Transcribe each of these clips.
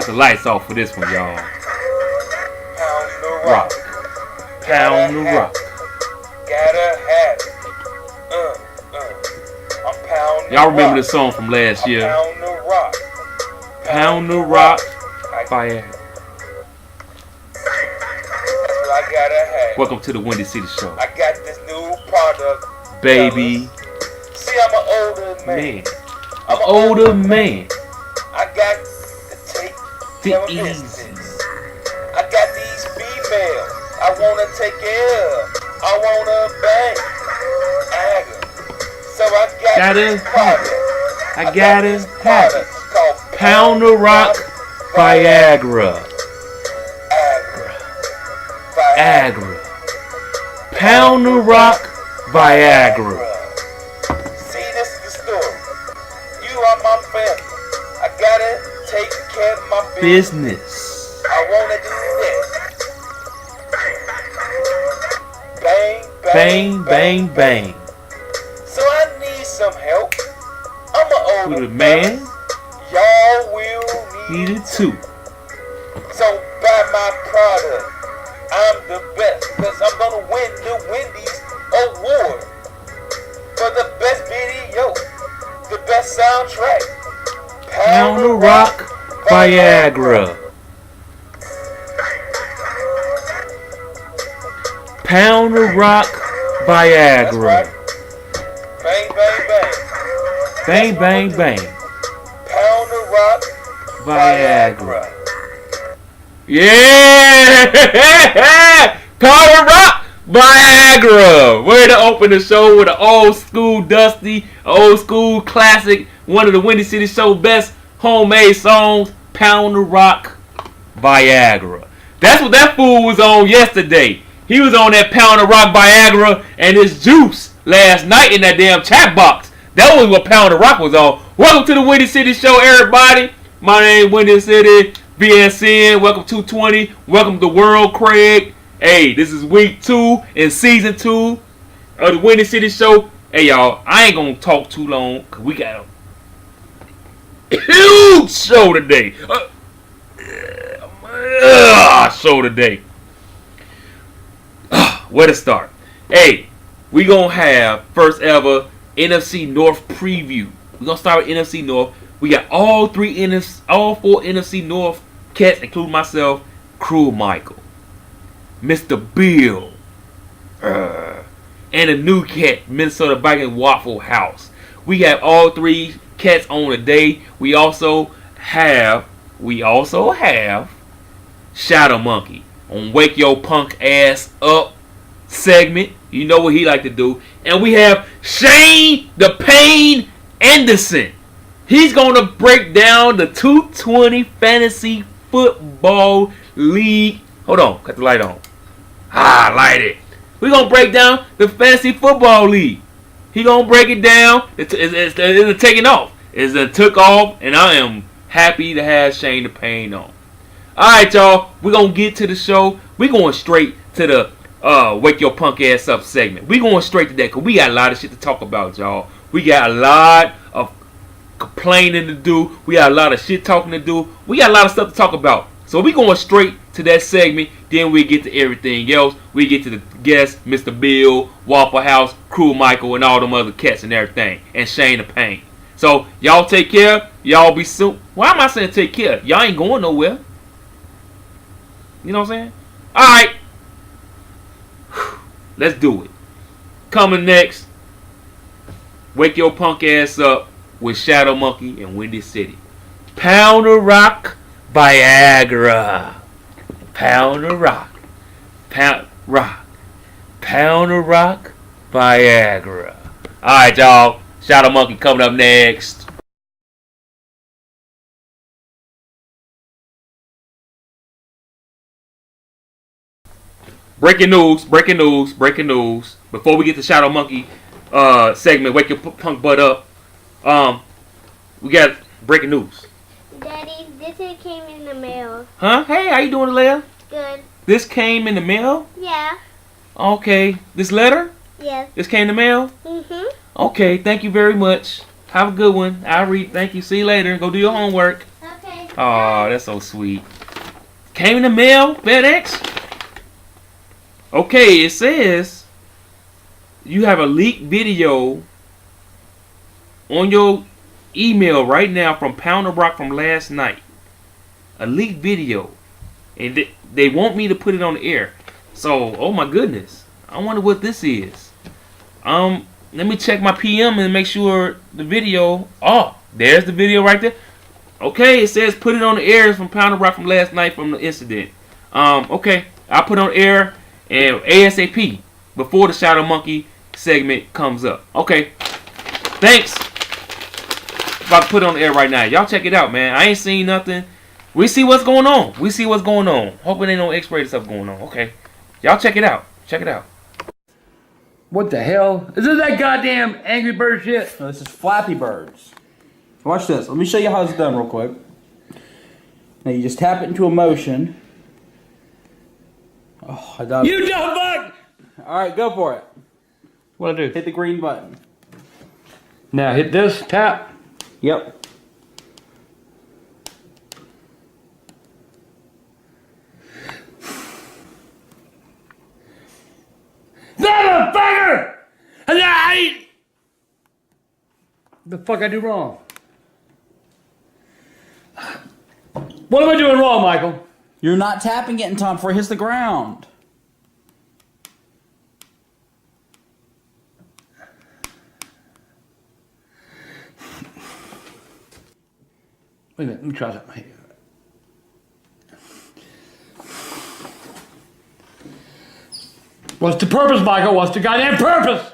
the lights off for this one, y'all. Pound the Rock. Pound the rock. Gotta have it. I'm pound the Y'all remember rock. this song from last year? Pound the rock. Pound the rock. That's Fire. what I gotta have. Welcome to the Windy City Show. I got this new product, Baby. See, I'm an older man. An older man. I got to take care of easy. business. I got these females I wanna take care of. I wanna bang. So I got this product. I got it. Product called Pound the rock. Viagra. Viagra. Pound the rock. Viagra. See, this is the story. You are my family. I gotta take care of my business. I wanna do this. Bang, Bang, bang, bang. So I need some help. I'm an older With a man. Y'all will need Needed too. So buy my product. I'm the best. Cause I'm gonna win the Wendy's award. For the best video. The best soundtrack. Pound the rock. Viagra. Pound the rock. Viagra. Bang, bang, bang. Bang, bang, bang. Pound the rock. Viagra. Yeah! Pound the rock. Viagra. We're to open the show with an old school dusty, old school classic, one of the Windy City Show best homemade songs, Pound the Rock, Viagra. That's what that fool was on yesterday. He was on that Pound the Rock Viagra and his juice last night in that damn chat box. That was what Pound the Rock was on. Welcome to the Windy City Show, everybody. My name is Windy City, BSN. Welcome to 220. Welcome to World Craig. Hey, this is week 2 in season 2 of the Windy City Show. Hey, y'all, I ain't gonna talk too long because we got a huge show today. Show today. Where to start? Hey, we gonna have first ever NFC North preview. We gonna start with NFC North. We got all 4 NFC North cats, including myself, Krulmichael, MrBill, and a new cat, Minnesota Vikings wafflehouse. We have all 3 cats on today. We also have ShadowMunkey on Wake Your Punk Ass Up segment. You know what he like to do. And we have Shayn the Pain Anderson. He's going to break down the 220 Fantasy Football League. Hold on, cut the light on. Light it. We're going to break down the Fantasy Football League. He going to break it down. It's taking off. It's took off, and I am happy to have Shayn the Pain on. Alright, y'all. We're going to get to the show. We're going straight to the Wake Your Punk Ass Up segment. We're going straight to that because we got a lot of shit to talk about, y'all. We got a lot of complaining to do. We got a lot of shit talking to do. We got a lot of stuff to talk about. So we going straight to that segment. Then we get to everything else. We get to the guests, MrBill, Waffle House, Krulmichael, and all them other cats and everything. And Shayn the Pain. So y'all take care. Y'all be soon. Why am I saying take care? Y'all ain't going nowhere. You know what I'm saying? Alright. Let's do it. Coming next, Wake Your Punk Ass Up with ShadowMunkey and Windy City. Pound the rock, Viagra. Pound the rock. Pound rock. Pound the rock, Viagra. Alright, y'all. ShadowMunkey coming up next. Breaking news. Before we get to ShadowMunkey segment, Wake Your Punk Butt Up, we got breaking news. Daddy, this came in the mail. Huh? Hey, how you doing, Leia? Good. This came in the mail? Yeah. Okay. This letter? Yes. This came in the mail? Mm-hmm. Okay, thank you very much. Have a good one. I'll read. Thank you. See you later. Go do your homework. Okay. Oh, that's so sweet. Came in the mail, FedEx. Okay, it says you have a leaked video on your email right now from Pounder Rock from last night. A leaked video. And they want me to put it on the air. So, oh my goodness. I wonder what this is. Let me check my PM and make sure the video. Oh, there's the video right there. Okay, it says put it on the air from Pounder Rock from last night from the incident. Okay, I'll put it on air and ASAP before the ShadowMunkey segment comes up. Okay, thanks. About to put it on the air right now. Y'all check it out, man. I ain't seen nothing. We see what's going on. We see what's going on. Hoping ain't no X-rated stuff going on. Okay, y'all check it out. Check it out. What the hell? Is this that goddamn Angry Bird shit? No, this is Flappy Birds. Watch this. Let me show you how it's done real quick. Now you just tap it into a motion. Oh, I done. You dumb fuck! Alright, go for it. What'd I do? Hit the green button. Now hit this, tap. Yep. Motherfucker! The fuck I do wrong? What am I doing wrong, Michael? You're not tapping it in time before it hits the ground. Wait a minute, let me try something. What's the purpose, Michael? What's the goddamn purpose?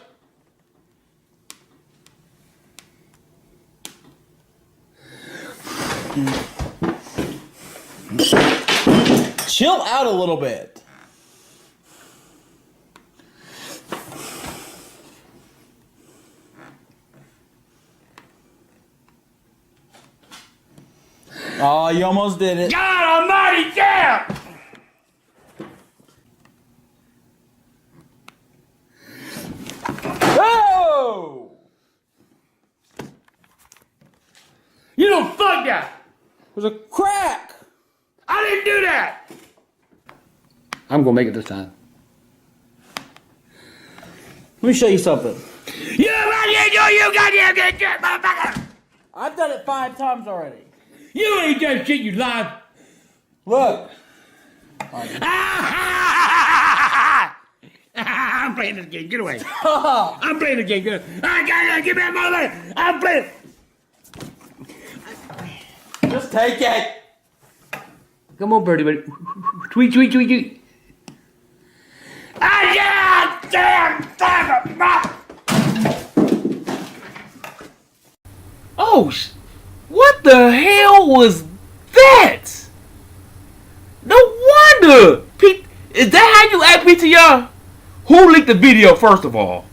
Chill out a little bit. Oh, you almost did it. God almighty, damn! Oh! You don't fuck that! There's a crack! I didn't do that! I'm gonna make it this time. Let me show you something. You goddamn get motherfucker! I've done it 5 times already. You ain't done shit, you lied! Look. I'm playing this game, get away. I'm playing this game, get away. I gotta give me that motherfucker! I'm playing. Just take it. Come on, birdie, buddy. Tweet, tweet, tweet, tweet. Oh, what the hell was that? No wonder. Is that how you act, PTR? Who leaked the video, first of all?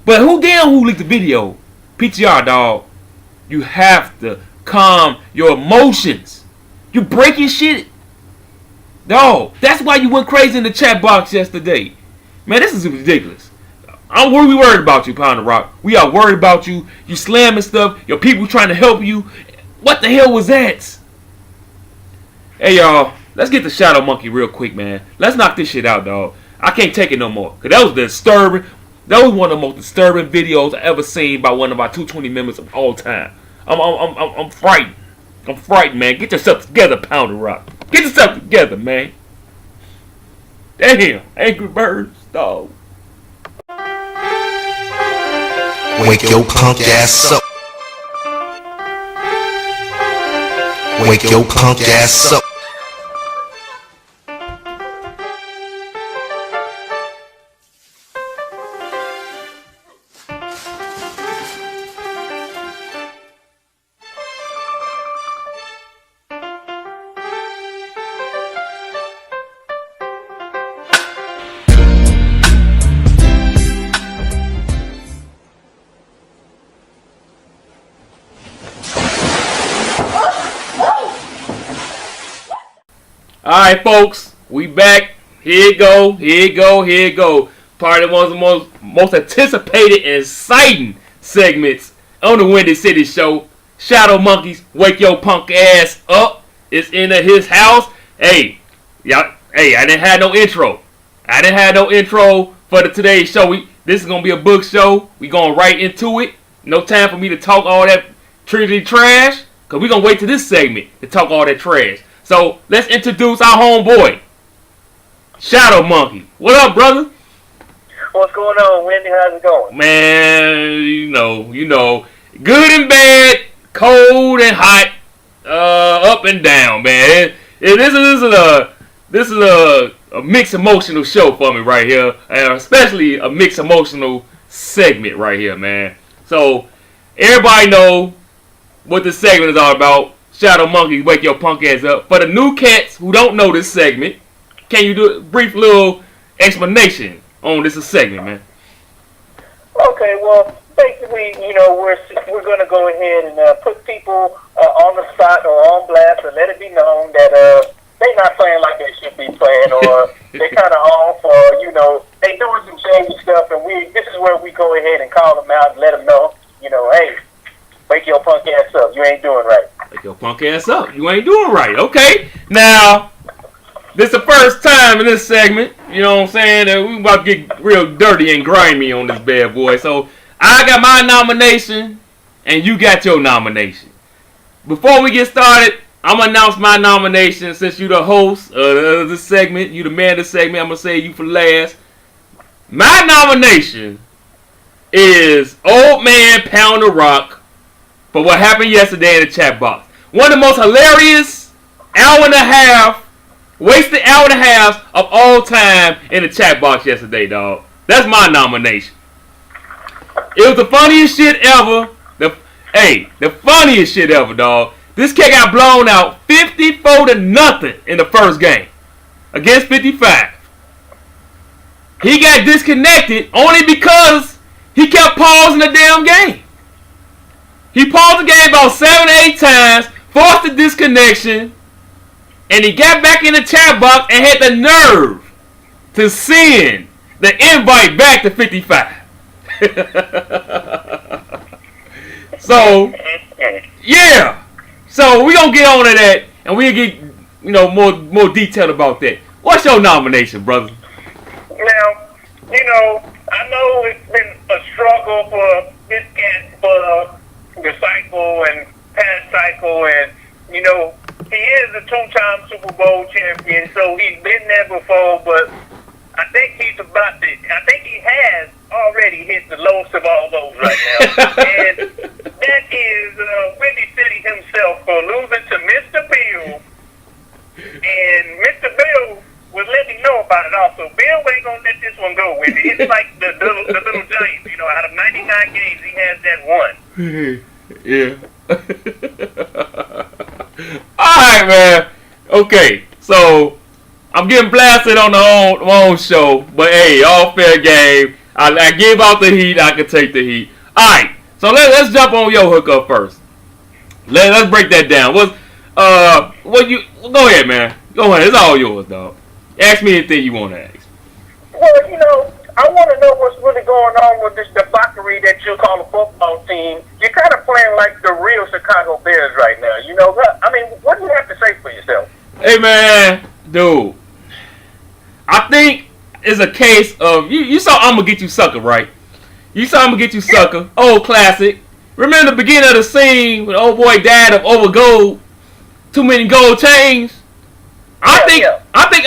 But who leaked the video? PTR, dog. You have to calm your emotions. You breaking shit. No, that's why you went crazy in the chat box yesterday. Man, this is ridiculous. I'm worried about you, Pounder Rock. We are worried about you. You slamming stuff. Your people trying to help you. What the hell was that? Hey, y'all. Let's get the ShadowMunkey real quick, man. Let's knock this shit out, dog. I can't take it no more. Because that was disturbing. That was one of the most disturbing videos I ever seen by one of our 220 members of all time. I'm frightened. I'm frightened, man. Get yourself together, Pounder Rock. Get yourself together, man. Damn. Angry Birds, dog. Wake your punk ass up. Wake your punk ass up. Alright, folks, we back. Here it go, here it go, here it go. Probably one of the most anticipated and exciting segments on the Windy City Show. ShadowMunkey's Wake Your Punk Ass Up is in his house. Hey, y'all. Hey, I didn't have no intro. For today's show. This is gonna be a book show. We going right into it. No time for me to talk all that Trinity trash, cause we gonna wait to this segment to talk all that trash. So let's introduce our homeboy, ShadowMunkey. What up, brother? What's going on, Wendy? How's it going? Man, you know, good and bad, cold and hot, up and down, man. This is a mixed emotional show for me right here, especially a mixed emotional segment right here, man. So everybody know what this segment is all about. ShadowMunkey, Wake Your Punk Ass Up. For the new cats who don't know this segment, can you do a brief little explanation on this segment, man? Okay, well, basically, we're going to go ahead and put people on the spot or on blast and let it be known that they're not playing like they should be playing, or they're kind of off, or, they doing some shady stuff, and this is where we go ahead and call them out and let them know, hey, wake your punk ass up. You ain't doing right. Wake your punk ass up. You ain't doing right. Okay. Now, this is the first time in this segment, you know what I'm saying, that we about to get real dirty and grimy on this bad boy. So, I got my nomination, and you got your nomination. Before we get started, I'm going to announce my nomination. Since you the host of this segment, you the man of this segment, I'm going to say you for last. My nomination is Old Man Pound the Rock for what happened yesterday in the chat box. One of the most hilarious wasted hour and a half of all time in the chat box yesterday, dog. That's my nomination. It was the funniest shit ever. The funniest shit ever, dog. This kid got blown out 54-0 in the first game against 55. He got disconnected only because he kept pausing the damn game. He paused the game about 7 or 8 times, forced the disconnection, and he got back in the chat box and had the nerve to send the invite back to 55. So, yeah. So, we're going to get on to that, and we'll get, more detailed about that. What's your nomination, brother? Now, I know it's been a struggle for this cat for the cycle and past cycle, and, he is a 2-time Super Bowl champion, so he's been there before, but I think he has already hit the lowest of all those right now. And that is Windy City himself for losing to Mr. Bill. And Mr. Bill was letting me know about it also. Bill ain't going to let this one go, Windy. It's like the little Giants. Out of 99 games, he has that one. Yeah. Alright, man. Okay, so I'm getting blasted on my own show, but hey, all fair game. I give out the heat. I can take the heat. Alright, so let's jump on your hookup first. Let's break that down. Go ahead, man. Go ahead. It's all yours, dog. Ask me anything you want to ask. Well, I want to know what's really going on with this debauchery that you call a football team. You're kind of playing like the real Chicago Bears right now. What do you have to say for yourself? Hey, man, dude. I think it's a case of you saw I'm gonna get you sucker, right? You saw I'm gonna get you sucker. Old classic. Remember the beginning of the scene when old boy died of over gold, too many gold chains. I think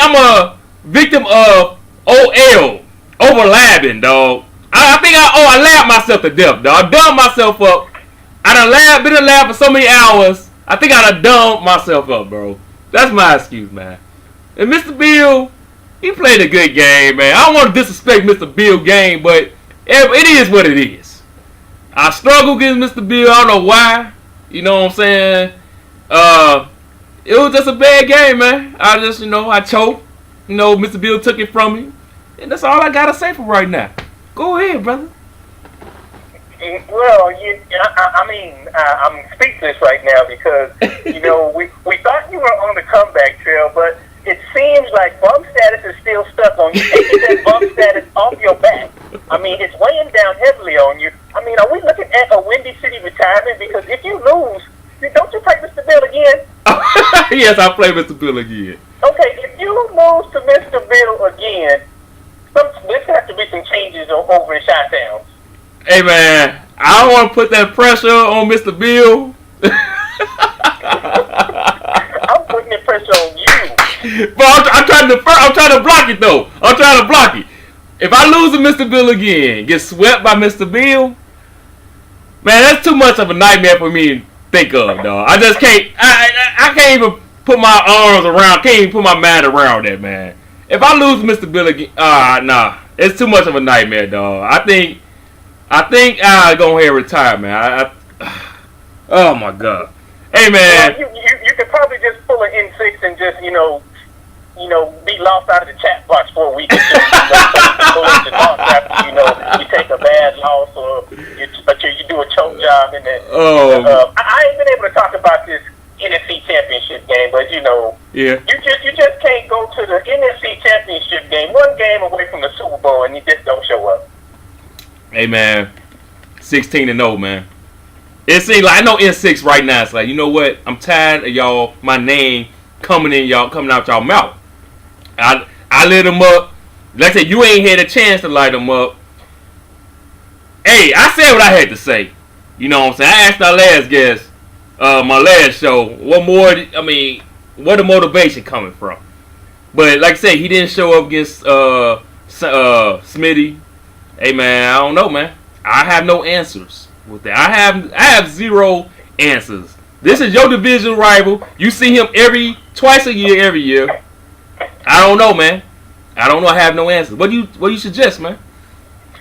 I'm a victim of OL overlapping, dog. I think I labbed myself to death, dog. I dumbed myself up. I done been in lab for so many hours. I think I done dumbed myself up, bro. That's my excuse, man. And Mr. Bill, he played a good game, man. I don't want to disrespect Mr. Bill's game, but it is what it is. I struggle against Mr. Bill. I don't know why. You know what I'm saying? It was just a bad game, man. I choked. Mr. Bill took it from me. And that's all I got to say for right now. Go ahead, brother. Well, I'm speechless right now because, we thought you were on the comeback trail, but it seems like bump status is still stuck on you. Taking that bump status off your back. It's weighing down heavily on you. Are we looking at a Windy City retirement? Because if you lose Yes, I play Mr. Bill again. Okay, if you lose to Mr. Bill again, this has to be some changes over in Chi-Town. Hey, man, I don't want to put that pressure on Mr. Bill. I'm putting the pressure on you. But I'm trying to block it, though. I'm trying to block it. If I lose to Mr. Bill again, get swept by Mr. Bill, man, that's too much of a nightmare for me to think of, dog. I just can't. I can't even put my arms around. Can't even put my mind around that, man. If I lose to Mr. Bill again, nah, it's too much of a nightmare, dog. I think I'll go ahead and retire, man. Oh my God. Hey, man. Well, you could probably just pull an N6 and just be lost out of the chat box for a week. You take a bad loss or you do a choke job and then. I ain't been able to talk about this NFC Championship game, but yeah, you just can't go to the NFC Championship game, one game away from the Super Bowl, and you just don't show up. Hey, man, 16-0, man. It seems like I know N6 right now. It's like, you know what? I'm tired of y'all. My name coming out y'all mouth. I lit them up. Like I said, you ain't had a chance to light them up. Hey, I said what I had to say. You know what I'm saying? I asked our last guest, my last show, where the motivation coming from? But like I said, he didn't show up against Smitty. Hey, man, I don't know, man. I have no answers with that. I have zero answers. This is your division rival. You see him twice a year, every year. I don't know, man. I don't know. I have no answers. What do you suggest, man?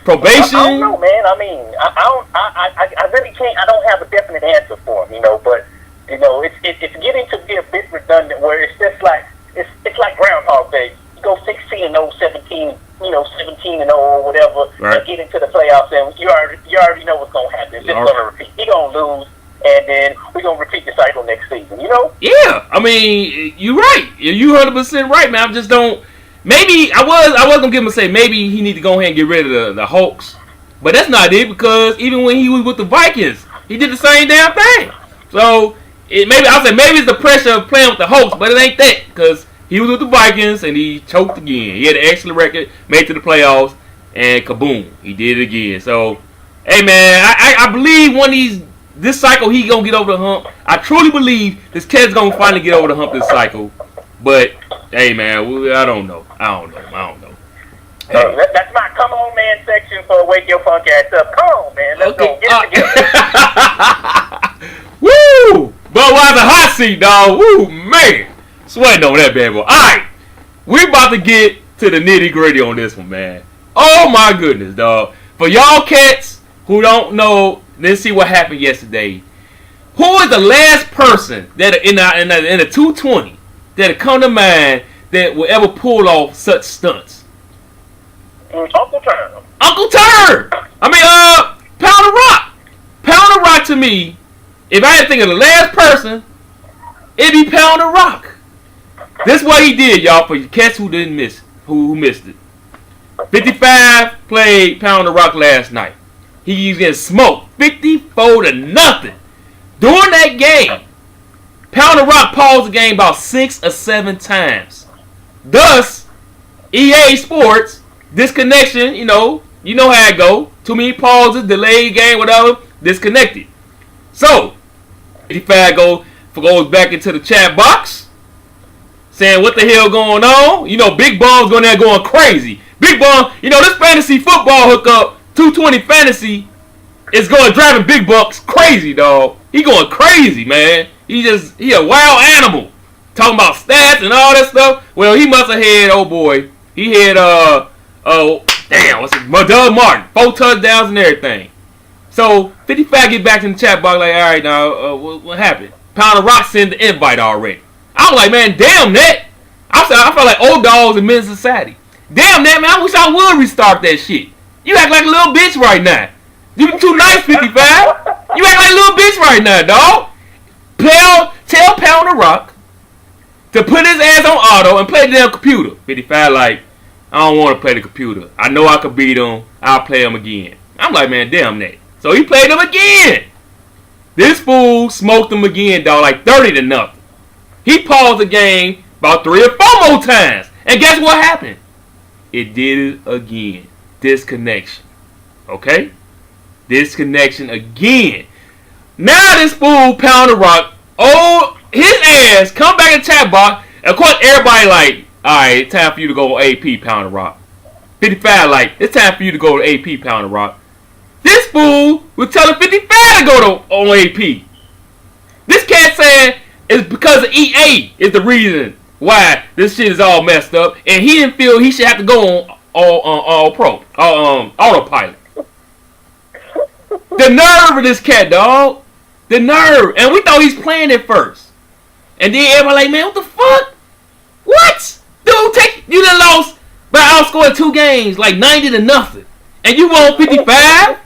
Probation? I don't know, man. I mean, I really can't. I don't have a definite answer for him, but it's getting to be a bit redundant. Where it's just like it's like Groundhog Day. You go 16-0, 17-0 or whatever, right, and get into the playoffs, and you already know what's gonna happen. It's just gonna repeat. He's gonna lose, and then we're gonna repeat the cycle next season. Yeah, I mean, you're right. You 100% right, man. I just don't. Maybe I was gonna give him a say. Maybe he need to go ahead and get rid of the Hawks, but that's not it, because even when he was with the Vikings, he did the same damn thing. So maybe it's the pressure of playing with the Hawks, but it ain't that, because he was with the Vikings and he choked again. He had an excellent record, made it to the playoffs, and kaboom, he did it again. So, hey, man, I believe this cycle he gonna get over the hump. I truly believe this kid's gonna finally get over the hump this cycle. But hey, man, I don't know. Hey. That's my come on, man section for Wake Your Punk Ass Up. Come on, man, let's go get it together. Woo! Budweiser hot seat, dog. Woo, man. Sweating on that bad boy. Alright, we're about to get to the nitty gritty on this one, man. Oh my goodness, dog. For y'all cats who don't know, let's see what happened yesterday. Who is the last person that in the 220 that come to mind that will ever pull off such stunts? Uncle Turn. Uncle Turn! Pound of Rock. Pound of Rock to me, if I had to think of the last person, it'd be Pound of Rock. This is what he did, y'all, for you cats who didn't miss, who missed it. 55 played Pound of Rock last night. He was getting smoked 54-0. During that game, Pound of Rock paused the game about 6 or 7 times. Thus, EA Sports, disconnection, you know how it go. Too many pauses, delayed game, whatever, disconnected. So, 55 goes back into the chat box, saying what the hell going on. Big Bum's going there going crazy. Big Bum, this fantasy football hookup, 220 fantasy, is driving Big Bucks crazy, dog. He going crazy, man. He a wild animal. Talking about stats and all that stuff. Well, he must have had, oh boy, he had, Doug Martin, 4 touchdowns and everything. So, 55 get back in the chat box like, all right, now, what happened? Pound of Rock sent the invite already. I was like, man, damn that. I felt like old dogs in men's society. Damn that, man. I wish I would restart that shit. You act like a little bitch right now. You too nice, 55. You act like a little bitch right now, dog. Tell Pound of Rock to put his ass on auto and play the damn computer. 55 like, I don't want to play the computer. I know I could beat him. I'll play him again. I'm like, man, damn that. So he played him again. This fool smoked him again, dog, like 30-0. He paused the game about 3 or 4 more times. And guess what happened? It did it again. Disconnection. Okay? Disconnection again. Now this fool Pound the Rock, his ass come back in the chat box. And of course everybody like, alright, it's time for you to go on AP, Pound the Rock. 55 like, it's time for you to go to AP, Pound the Rock. This fool was telling 55 to go on AP. This cat said it's because of EA is the reason why this shit is all messed up, and he didn't feel he should have to go on autopilot. The nerve of this cat, dog. The nerve. And we thought he's playing it first. And then everybody like, man, what the fuck? What? Dude, you done lost by outscoring 2 games, like 90-0. And you want 55?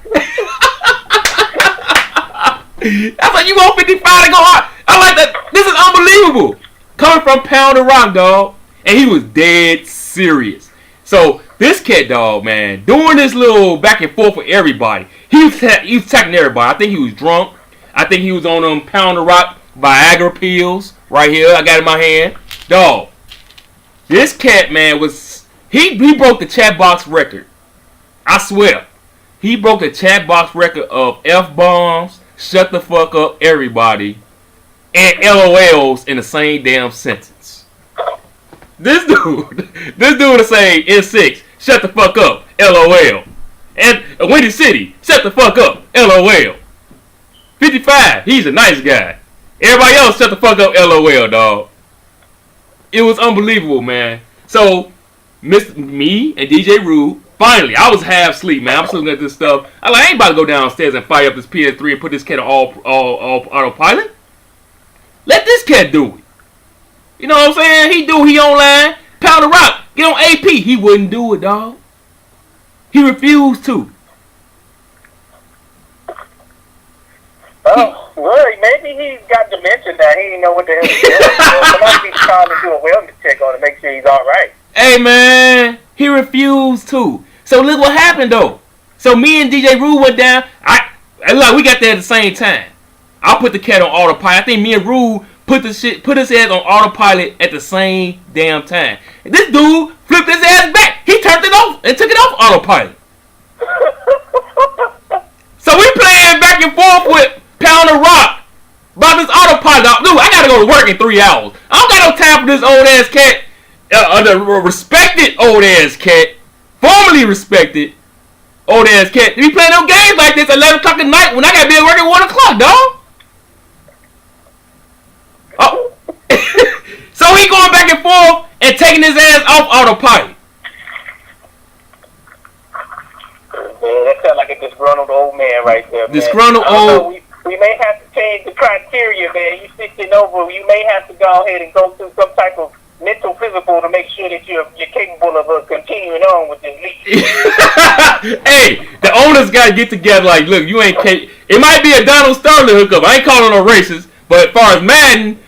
That's like you want 55 to go hard. I like that. This is unbelievable. Coming from Pound the Rock, dog. And he was dead serious. So, this cat, dog, man, doing this little back and forth with everybody. He was attacking everybody. I think he was drunk. I think he was on them Pound the Rock Viagra pills. Right here. I got it in my hand. Dog. This cat, man, was... He broke the chat box record. I swear. He broke the chat box record of F-bombs, shut the fuck up, everybody, and LOLs in the same damn sentence. This dude is saying N6, shut the fuck up, LOL. And Windy City, shut the fuck up, LOL. 55, he's a nice guy. Everybody else, shut the fuck up, LOL, dog. It was unbelievable, man. So, me and DJ Rude, finally, I was half asleep, man. I'm just looking at this stuff. I ain't about to go downstairs and fire up this PS3 and put this cat on all autopilot. Let this cat do it. You know what I'm saying? He online. Pound the Rock, get on AP. He wouldn't do it, dog. He refused to. Oh, well, maybe he's got dementia now. He didn't know what the hell he's doing. Somebody be trying to do a wellness check on him to make sure he's all right. Hey, man, he refused to. So look what happened though. So me and DJ Rue went down. Look, we got there at the same time. I put the cat on autopilot. I think me and Rue put his ass on autopilot at the same damn time. And this dude flipped his ass back. He turned it off and took it off autopilot. So we playing back and forth with Pound the Rock about this autopilot. Dude, I gotta go to work in 3 hours. I don't got no time for this old ass cat. The respected old ass cat, formerly respected old ass cat, to be playing no games like this at 11 o'clock at night when I gotta be at work at 1 o'clock, dog. Oh. So he going back and forth and taking his ass off autopilot. Man, that sounds like a disgruntled old man right there, man. Disgruntled old. We may have to change the criteria, man. You 60 over, you may have to go ahead and go through some type of mental physical to make sure that you're capable of continuing on with this league. Hey, the owners gotta get together. Like, look, you ain't. It might be a Donald Sterling hookup. I ain't calling no racist, but as far as Madden,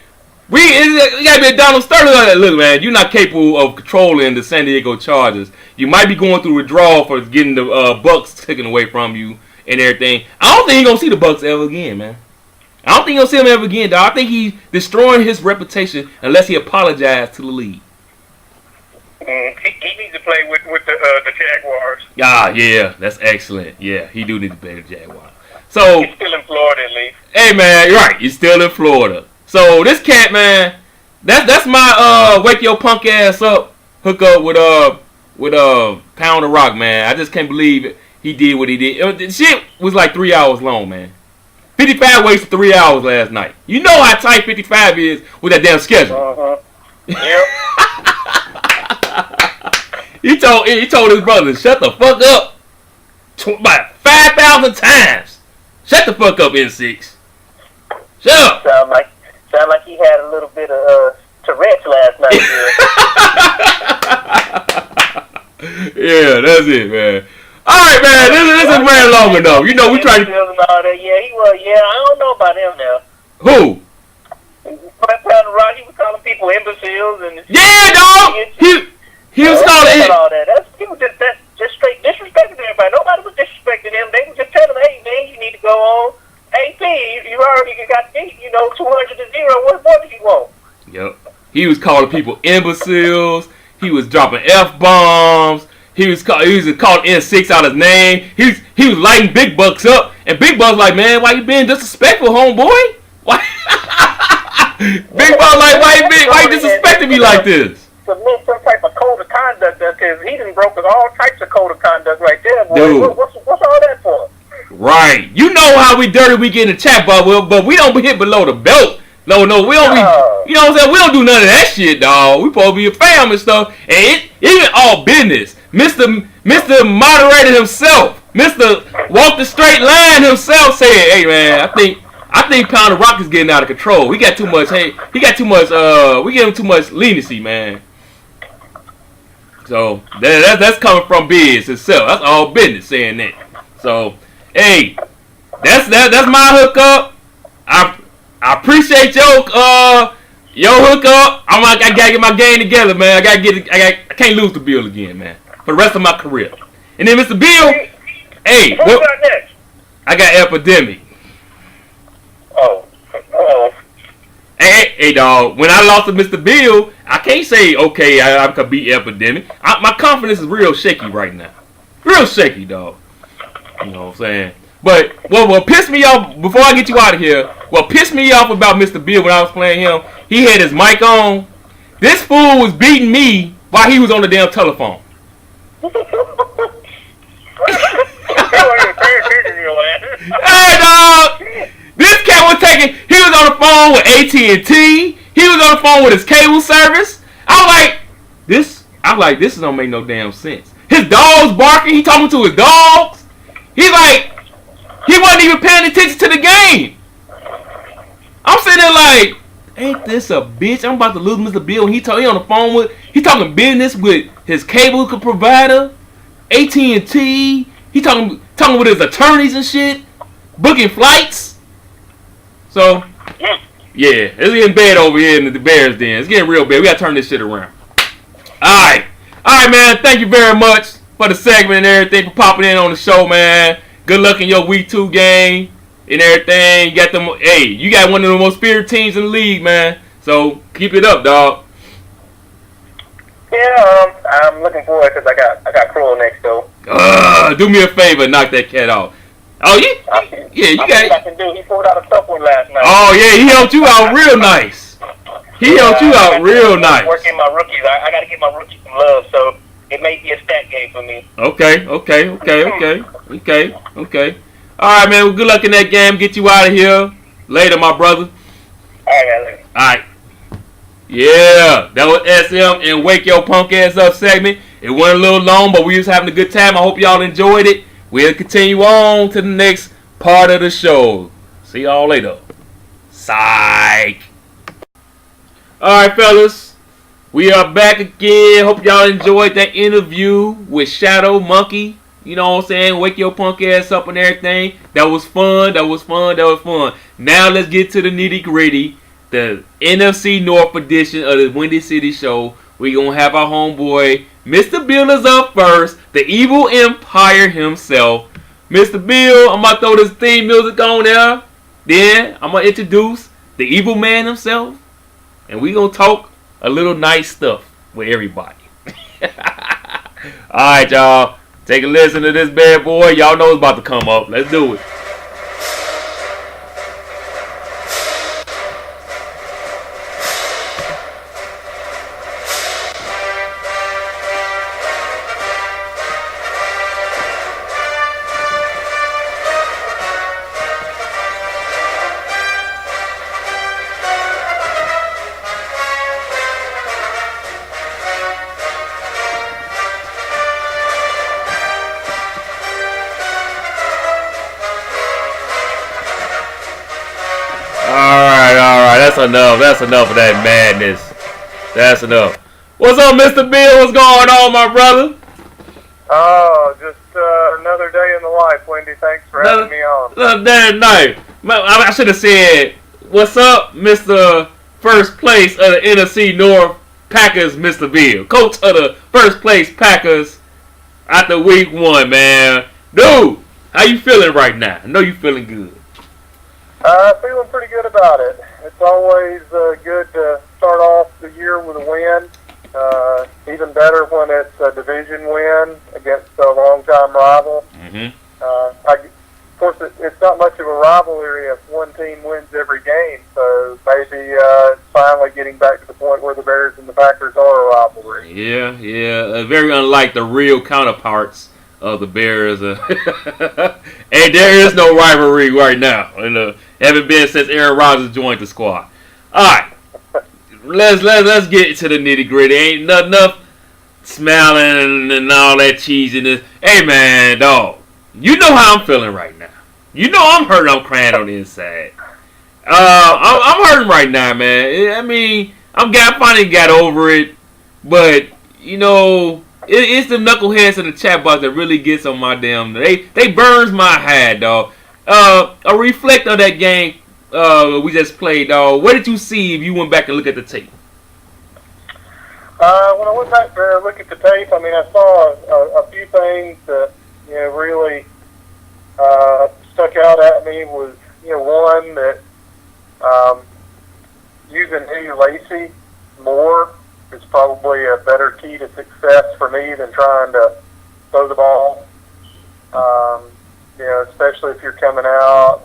it gotta be a Donald Sterling. Like, look, man, you're not capable of controlling the San Diego Chargers. You might be going through withdrawal for getting the Bucks taken away from you and everything. I don't think you're gonna see the Bucks ever again, man. I don't think you'll see him ever again, dog. I think he's destroying his reputation unless he apologizes to the league. He needs to play with the Jaguars. Yeah, that's excellent. Yeah, he do need to play the Jaguars. So he's still in Florida, at least. Hey, man, you're right. He's still in Florida. So this cat, man, that's my wake your punk ass up hook up with Pound the Rock, man. I just can't believe it. He did what he did. The shit was like 3 hours long, man. 55 wasted 3 hours last night. You know how tight 55 is with that damn schedule. Yep. He told his brother, shut the fuck up. About 5,000 times. Shut the fuck up, N6. Shut up. Sound like he had a little bit of Tourette's last night. Yeah, that's it, man. All right, man. This is way long enough. You know, we try to. Yeah, he was. Yeah, I don't know about him now. Who? Pound the Rock, he was calling people imbeciles and. Yeah, dog. He was calling it. All that. People just straight disrespecting everybody. Nobody was disrespecting him. They were just telling him, hey man, you need to go on AP. You already got beat. 200-0. What more do you want? Yep. He was calling people imbeciles. He was dropping F-bombs. He was calling N6 out his name. He was lighting Big Bucks up. And Big Bucks like, man, why you being disrespectful, homeboy? Why? Big Bucks like, why you disrespecting me like this? Submit some type of code of conduct because he done broke all types of code of conduct right there, boy. Dude. What's all that for? Right. You know how we dirty we get in the chat bubble, but we don't hit below the belt. No, we don't. You know what I'm saying? We don't do none of that shit, dog. We supposed to be a fam and stuff, and it ain't all business. Mr. Moderator himself, Mr. Walk the Straight Line himself said, "Hey man, I think Pound of Rock is getting out of control. We got too much. We give him too much leniency, man." So that's coming from Biz himself. That's all business saying that. So hey, that's my hookup. I appreciate your hookup. I gotta get my game together, man. I can't lose the Bill again, man, for the rest of my career. And then Mr. Bill, hey, what you got next? I got Epidemic. Oh. Hey, dog. When I lost to Mr. Bill, I can't say okay. I could beat Epidemic. My confidence is real shaky right now. Real shaky, dog. You know what I'm saying? But what pissed me off, before I get you out of here, what pissed me off about Mr. Bill when I was playing him, he had his mic on. This fool was beating me while he was on the damn telephone. Hey, dog! This cat was he was on the phone with AT&T. He was on the phone with his cable service. I was like, this don't make no damn sense. His dog's barking. He talking to his dogs. He's like, he wasn't even paying attention to the game. I'm sitting there like, ain't this a bitch? I'm about to lose Mr. Bill. He on the phone he talking business with his cable provider, AT&T. He talking with his attorneys and shit, booking flights. So, yeah, it's getting bad over here in the Bears den. It's getting real bad. We gotta turn this shit around. All right, man. Thank you very much for the segment and everything, for popping in on the show, man. Good luck in your week 2 game and everything. You got them. Hey, you got one of the most feared teams in the league, man. So keep it up, dog. Yeah, I'm looking forward because I got Krul next though. Do me a favor, knock that cat out. Oh yeah, you got it. I can do. He pulled out a tough one last night. Oh yeah, he helped you out real nice. He helped you out real nice. Working my rookies, I got to get my rookies some love, so it may be a stat game for me. Okay. All right, man. Well, good luck in that game. Get you out of here later, my brother. All right. Yeah, that was SM and Wake Your Punk Ass Up segment. It went a little long, but we was having a good time. I hope y'all enjoyed it. We'll continue on to the next part of the show. See y'all later. Psych. All right, fellas. We are back again. Hope y'all enjoyed that interview with ShadowMunkey. You know what I'm saying? Wake your punk ass up and everything. That was fun. Now let's get to the nitty gritty. The NFC North edition of the Windy City Show. We're going to have our homeboy, Mr. Bill is up first. The evil empire himself. Mr. Bill, I'm going to throw this theme music on there. Then I'm going to introduce the evil man himself. And we're going to talk a little nice stuff with everybody. Alright, y'all. Take a listen to this bad boy. Y'all know it's about to come up. Let's do it. That's enough of that madness. That's enough. What's up, Mr. Bill? What's going on, my brother? Oh, just another day in the life, Wendy. Thanks for having me on. Another day in the life. I should have said, what's up, Mr. First Place of the NFC North Packers, Mr. Bill. Coach of the first place Packers after week 1, man. Dude, how you feeling right now? I know you feeling good. Feeling pretty good about it. It's always good to start off the year with a win. Even better when it's a division win against a longtime rival. Of course, it's not much of a rivalry if one team wins every game, so maybe it's finally getting back to the point where the Bears and the Packers are a rivalry. Yeah. Very unlike the real counterparts of the Bears. And there is no rivalry right now. And haven't been since Aaron Rodgers joined the squad. All right. Let's get to the nitty gritty. Ain't enough smiling and all that cheesiness. Hey man, dog, you know how I'm feeling right now. You know I'm hurting. I'm crying on the inside. I'm hurting right now, man. I mean, finally got over it, but you know, it's the knuckleheads in the chat box that really gets on my damn. They burns my hide, dog. A reflect on that game we just played, dog. What did you see if you went back and look at the tape? When I went back to look at the tape, I mean, I saw a few things that really stuck out at me. Was one that using Eddie Lacy more is probably a better key to success for me than trying to throw the ball. Especially if you're coming out,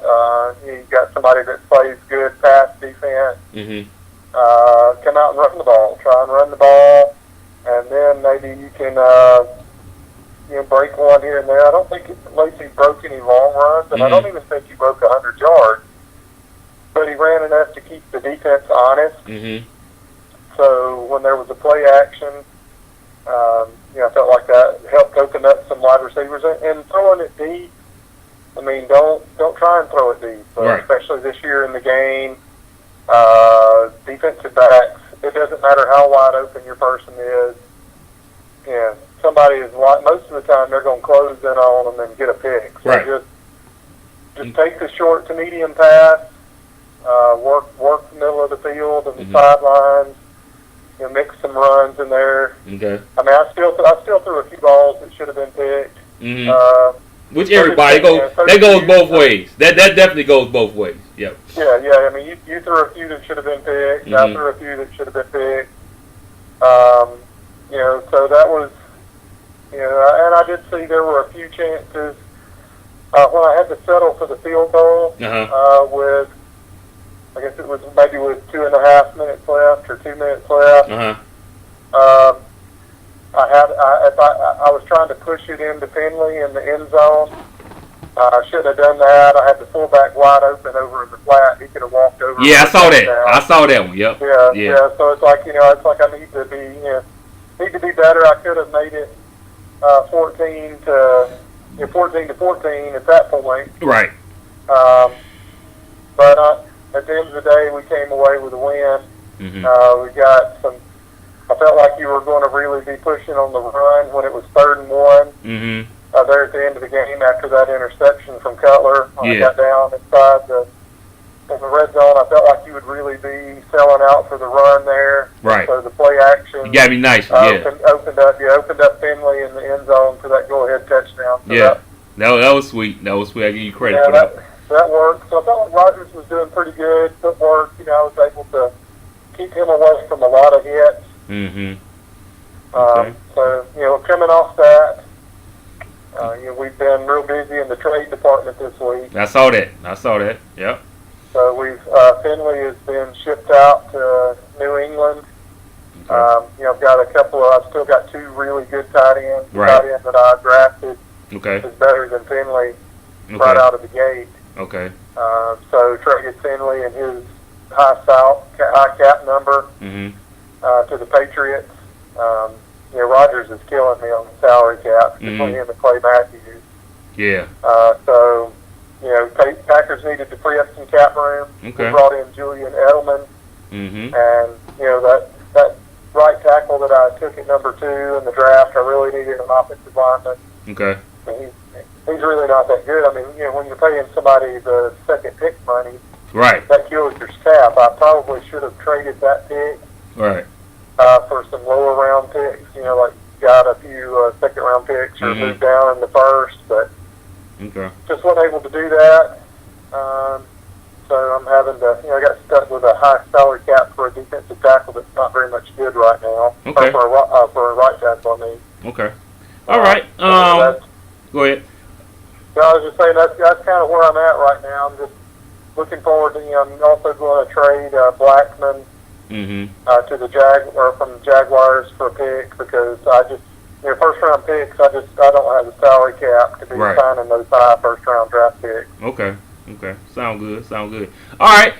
you've got somebody that plays good pass defense. Come out and run the ball. Try and run the ball, and then maybe you can break one here and there. I don't think Lacy broke any long runs, and I don't even think he broke 100 yards. But he ran enough to keep the defense honest. So when there was a play action, I felt like that helped open up some wide receivers. And throwing it deep, I mean, don't try and throw it deep, especially this year in the game. Defensive backs, it doesn't matter how wide open your person is. Somebody is most of the time they're going to close in on them and get a pick. So just take the short to medium pass, work the middle of the field and the sidelines. Mix some runs in there. Okay. I mean, I still threw a few balls that should have been picked. Which everybody goes. That goes both ways. That definitely goes both ways. Yep. Yeah. I mean, you threw a few that should have been picked. I threw a few that should have been picked. So that was, and I did see there were a few chances when I had to settle for the field goal with, I guess it was maybe with 2.5 minutes left or 2 minutes left. I was trying to push it into Finley in the end zone. I shouldn't have done that. I had the fullback wide open over in the flat. He could have walked over. Yeah, I saw that. I saw that one. Yep. Yeah. So it's like I need to be better. I could have made it 14 to 14 at that point. Right. But at the end of the day, we came away with a win. We got some. I felt like you were going to really be pushing on the run when it was 3rd and 1. There at the end of the game after that interception from Cutler. When I got down inside the red zone, I felt like you would really be selling out for the run there. Right. So the play action. You got to be nice. Opened up Finley in the end zone for that go-ahead touchdown. So that was sweet. That was sweet. I give you credit for that. That worked. So I felt like Rodgers was doing pretty good footwork. I was able to keep him away from a lot of hits. So, coming off that, we've been real busy in the trade department this week. I saw that. Yep. So Finley has been shipped out to New England. I've still got 2 really good tight ends. The tight end that I drafted is better than Finley right out of the gate. Okay. So traded Finley and his high cap number to the Patriots. Rodgers is killing me on the salary cap between him and Clay Matthews. Yeah. So Packers needed to free up some cap room. Okay. We brought in Julian Edelman, and that right tackle that I took at number 2 in the draft, I really needed an offensive lineman. Okay. He's really not that good. I mean, when you're paying somebody the second pick money, that kills your cap. I probably should have traded that pick for some lower round picks. Like got a few second round picks or moved down in the first, but just wasn't able to do that. so I'm having to, I got stuck with a high salary cap for a defensive tackle that's not very much good right now. Okay. Or for a right tackle, I mean. Okay. All right. Go ahead. So I was just saying that's kind of where I'm at right now. I'm just looking forward to, I'm also going to trade Blackman to the from the Jaguars for a pick because I just, first round picks, I don't have the salary cap to be signing those high first round draft picks. Okay. Sound good. All right.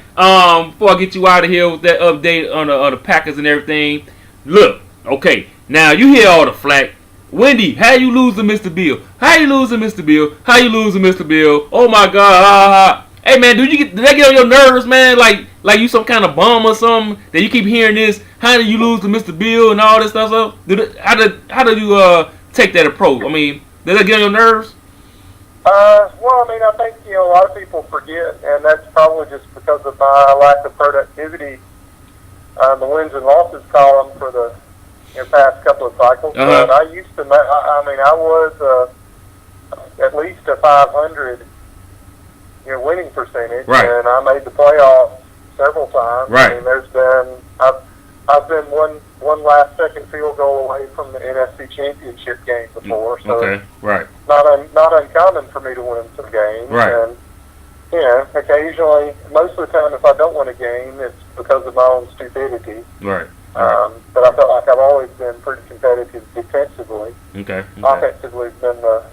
Before I get you out of here with that update on the Packers and everything, look. Okay. Now you hear all the flack. Wendy, how you lose to MrBill? How you lose to MrBill? Oh my God! Hey man, did that get on your nerves, man? Like you some kind of bum or something that you keep hearing this? How did you lose to MrBill and all this stuff? How did you take that approach? I mean, did that get on your nerves? Well, I mean, I think a lot of people forget, and that's probably just because of my lack of productivity. The wins and losses column for the past couple of cycles. But I used to, I was at least a 500 winning percentage, and I made the playoffs several times. I mean, there's been I've been one last second field goal away from the NFC Championship game before, so it's not uncommon for me to win some games. And occasionally, most of the time, if I don't win a game, it's because of my own stupidity. But I felt like I've always been pretty competitive defensively. Offensively has been the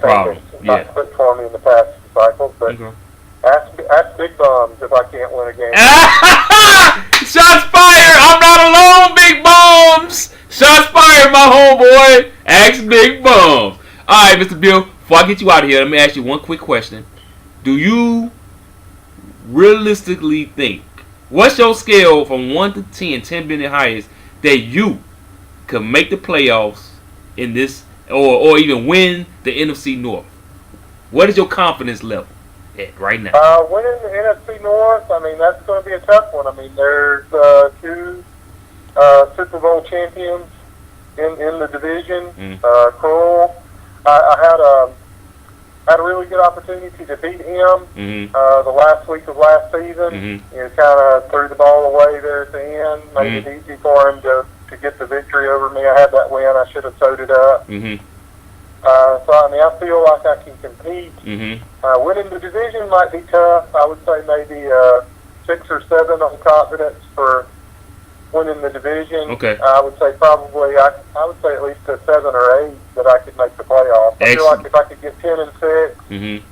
problem. Thing that's not clicked for me in the past cycles. But ask Big Bums if I can't win a game. Shots fired! I'm not alone, Big Bums! Shots fired, my homeboy! Ask Big Bums. Alright, MrBill, before I get you out of here, let me ask you one quick question. Do you realistically think, what's your scale from 1 to 10, 10 being the highest, that you could make the playoffs in this, or even win the NFC North? What is your confidence level at right now? Winning the NFC North, I mean, that's going to be a tough one. I mean, there's 2 Super Bowl champions in the division. Krul, I had a really good opportunity to beat him the last week of last season. Kind of threw the ball away there at the end, made it easy for him to get the victory over me. I had that win. I should have sewed it up. So, I mean, I feel like I can compete. Winning the division might be tough. I would say maybe 6 or 7 on confidence for winning the division. I would say probably, I would say at least a 7 or 8 that I could make the playoffs. I feel like if I could get 10 and 6, 9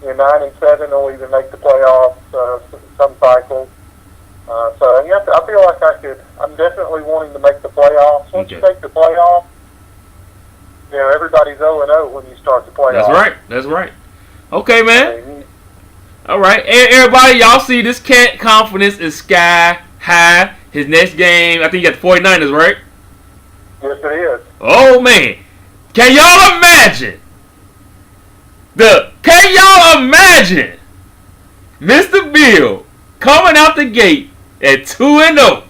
and 7, or even make the playoffs some cycles. So I feel like I'm definitely wanting to make the playoffs. Once you make the playoffs, everybody's 0-0 when you start the playoffs. That's right. Okay, man. All right. Everybody, y'all see this cat confidence is sky high. His next game, I think he got the 49ers, right? Yes, it is. Oh, man. Can y'all imagine? MrBill coming out the gate at 2-0,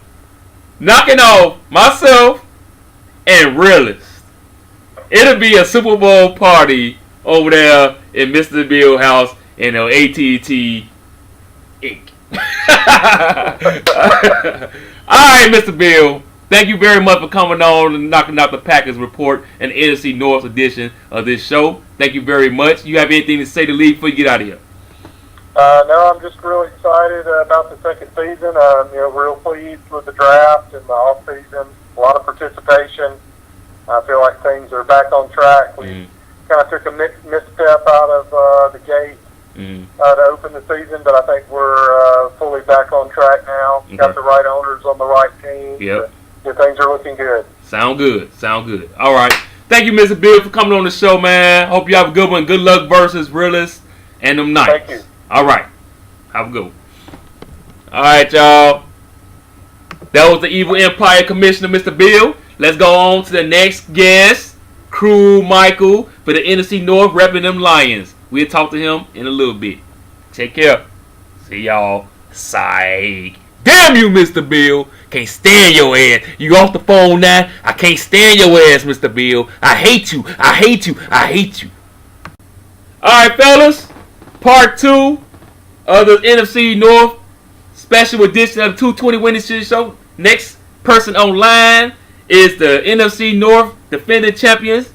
knocking off myself and Realist. It'll be a Super Bowl party over there in MrBill house in AT&T Inc. Alright, MrBill. Thank you very much for coming on and knocking out the Packers report and the NFC North edition of this show. Thank you very much. You have anything to say to leave before you get out of here? No, I'm just really excited about the second season. Real pleased with the draft and the off season. A lot of participation. I feel like things are back on track. We kind of took a misstep out of the gate to open the season, but I think we're fully back on track now. Got the right owners on the right team. Things are looking good. Sound good. All right. Thank you, MrBill, for coming on the show, man. Hope you have a good one. Good luck versus Realist and them Knights. Thank you. All right. Have a good one. All right, y'all. That was the Evil Empire Commissioner, MrBill. Let's go on to the next guest, Krulmichael, for the NFC North, repping them Lions. We'll talk to him in a little bit. Take care. See y'all. Psych. Damn you, MrBill. Can't stand your ass. You off the phone now? I can't stand your ass, MrBill. I hate you. Alright, fellas. Part 2 of the NFC North special edition of the 220 Winning Shit Show. Next person online is the NFC North defending champions,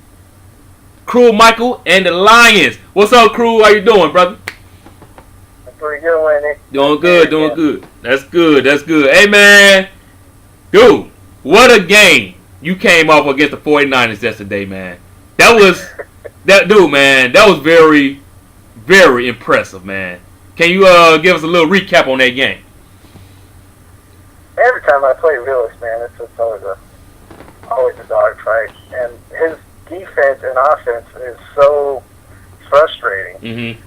Krulmichael and the Lions. What's up, Krul? How you doing, brother? Pretty good, Winnie. Doing good, doing good. That's good, that's good. Hey, man. Dude, what a game you came off against the 49ers yesterday, man. That was, man, that was very, very impressive, man. Can you give us a little recap on that game? Every time I play Willis, man, it's just always a dogfight. And his defense and offense is so frustrating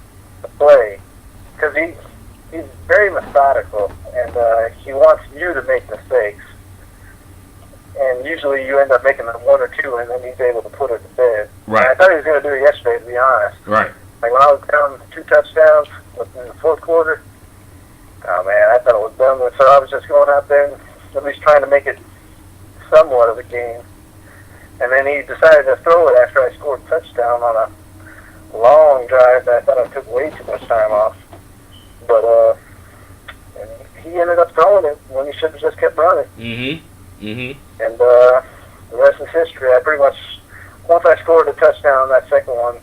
to play. Because he's very methodical, and he wants you to make mistakes. And usually you end up making them one or two, and then he's able to put it to bed. Right. And I thought he was going to do it yesterday, to be honest. Right. Like when I was down 2 touchdowns in the fourth quarter, oh man, I thought it was done with. So I was just going out there and at least trying to make it somewhat of a game. And then he decided to throw it after I scored a touchdown on a long drive that I thought I took way too much time off. But and he ended up throwing it when he should have just kept running. And the rest is history. I pretty much, once I scored a touchdown on that second one,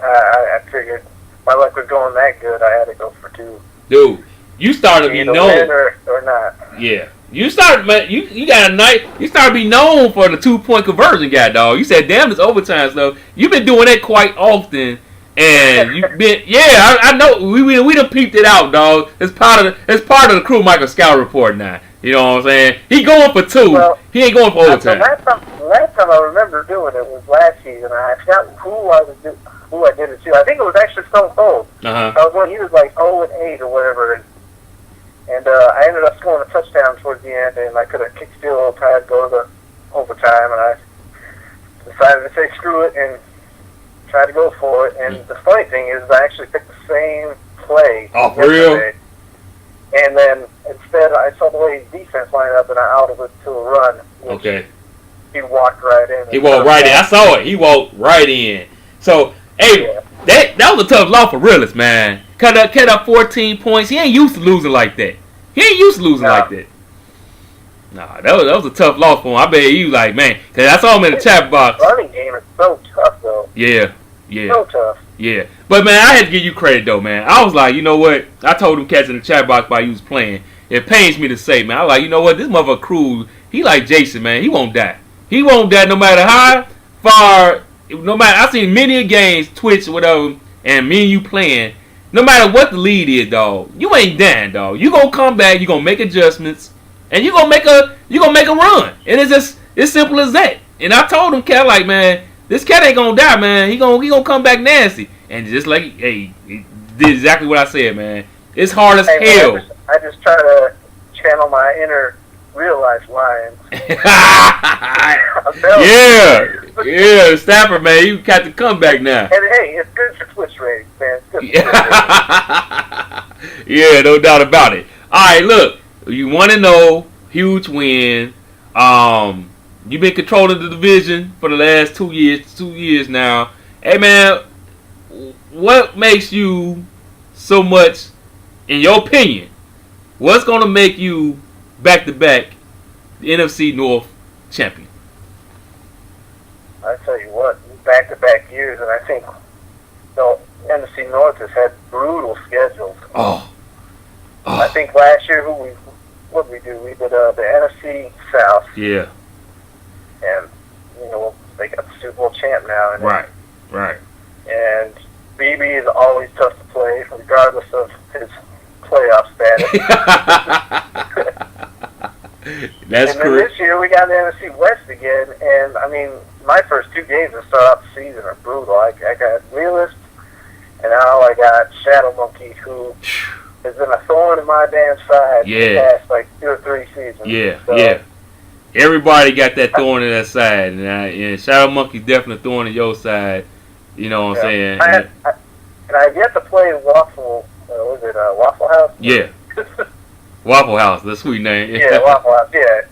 I figured my luck was going that good. I had to go for 2. Dude, you started to be known or not. Yeah, you started, man. You got a night. You started to be known for the 2-point conversion guy, dog. You said, "Damn, this overtime stuff." You've been doing that quite often. And you've been, I know we done peeped it out, dog. It's part of the Krulmichael Scout report now. You know what I'm saying? He going for 2. Well, he ain't going for overtime. The last time I remember doing it was last season. I forgot who I did it to. I think it was actually Stone Cold. I was when he was like 0-8 or whatever, and I ended up scoring a touchdown towards the end, and I could have kicked field goal, tried to go to the overtime, and I decided to say screw it and try to go for it. And the funny thing is, I actually picked the same play. Oh, for real? And then instead, I saw the way his defense lined up, and I outed it to a run. Okay. He walked right in. He walked right in. I saw it. He walked right in. So, hey, that was a tough loss for Realist, man. Cut up 14 points. He ain't used to losing like that. Like that. Nah, that was a tough loss for him. I bet he was like, man, because I saw him in the chat box. The running game is so tough, though. Yeah. So tough. Yeah. But, man, I had to give you credit, though, man. I was like, you know what? I told him cats in the chat box while he was playing. It pains me to say, man. I was like, you know what? This motherfucker Cruz, he like Jason, man. He won't die. He won't die no matter how far. No matter, I've seen many games, Twitch or whatever, and me and you playing. No matter what the lead is, dog, you ain't dying, dog. You gonna come back, you gonna make adjustments, and you gonna make a run. And it's simple as that. And I told him, cat, like, man, this cat ain't gonna die, man. He gonna come back nasty. And just like, hey, he did exactly what I said, man. It's hard as hell. I just try to channel my inner real life lions. Yeah, Stafford, man, you got to come back now. And hey, it's good for Twitch ratings, man. It's good for Twitch ratings. Yeah, no doubt about it. All right, look, you want to know, huge win. You've been controlling the division for the last 2 years now. Hey, man, what makes you so much, in your opinion, what's going to make you back-to-back the NFC North champion? I tell you what, back-to-back years, and I think the NFC North has had brutal schedules. I think last year, what did we do? We did the NFC South. Yeah. And, you know, they got the Super Bowl champ now. And right. And BB is always tough to play, regardless of his playoff status. That's correct. And then this year we got the NFC West again, and I mean, my first 2 games to start off the season are brutal. I got Realist, and now I got ShadowMunkey, who has been a thorn in my damn side for the past like 2 or 3 seasons. Yeah. Everybody got that thorn in their side, and ShadowMunkey's definitely a thorn in your side. You know what I'm saying? I've yet to play Wafflehouse? Yeah. Waffle House, the sweet name. Yeah, Waffle House. Yeah.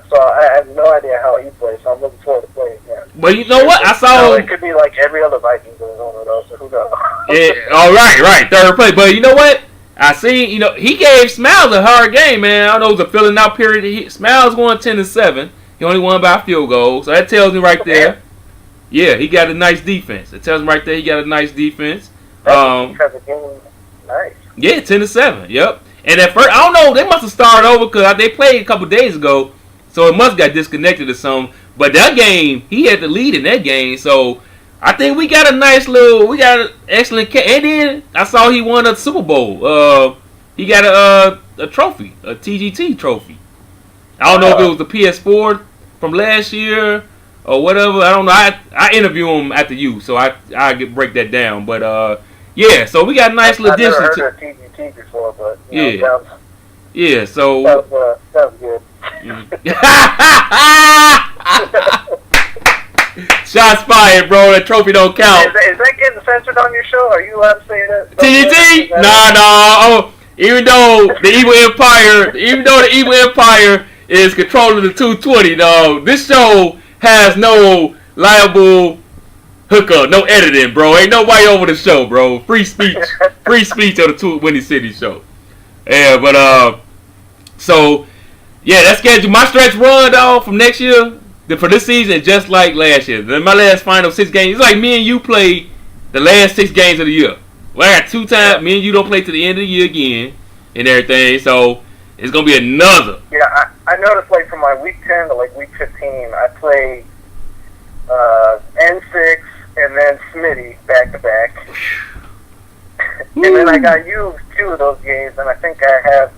So I have no idea how he plays, so I'm looking forward to playing him. But you know what? I saw it could be like every other Viking going on with us, so who knows? Yeah. Oh, right. Third place. But you know what? I seen, he gave Smiles a hard game, man. I don't know, it was a filling out period. Smiles won 10-7. He only won by a field goal, so that tells me right there. Yeah, he got a nice defense. It tells me right there he got a nice defense. Nice. Yeah, 10-7. Yep. And at first, I don't know, they must have started over because they played a couple days ago, so it must have got disconnected or something. But that game, he had the lead in that game, so I think we got an excellent and then I saw he won a Super Bowl. He got a trophy, a TGT trophy. I don't know if it was the PS4 from last year or whatever. I don't know. I interview him after you, so I break that down. But yeah, so we got a nice little addition. I've never heard of TGT before, but yeah. So sounds good. Shots fired, bro. That trophy don't count. Is that getting censored on your show? Are you allowed to say that? TGT? Nah. Oh, even though the Evil Empire is controlling the 220, dog, this show has no liable hookup, no editing, bro. Ain't nobody over the show, bro. Free speech on the Windy City show. Yeah, but so yeah, that's scheduled. My stretch run, dog, from next year. For this season, just like last year. Then my last final 6 games, it's like me and you play the last 6 games of the year. Well, I got 2 times. Me and you don't play to the end of the year again and everything. So it's gonna be another. Yeah, I noticed like from my week 10 to like week 15, I play N6 and then Smitty back to back. And then I got used 2 of those games, and I think I have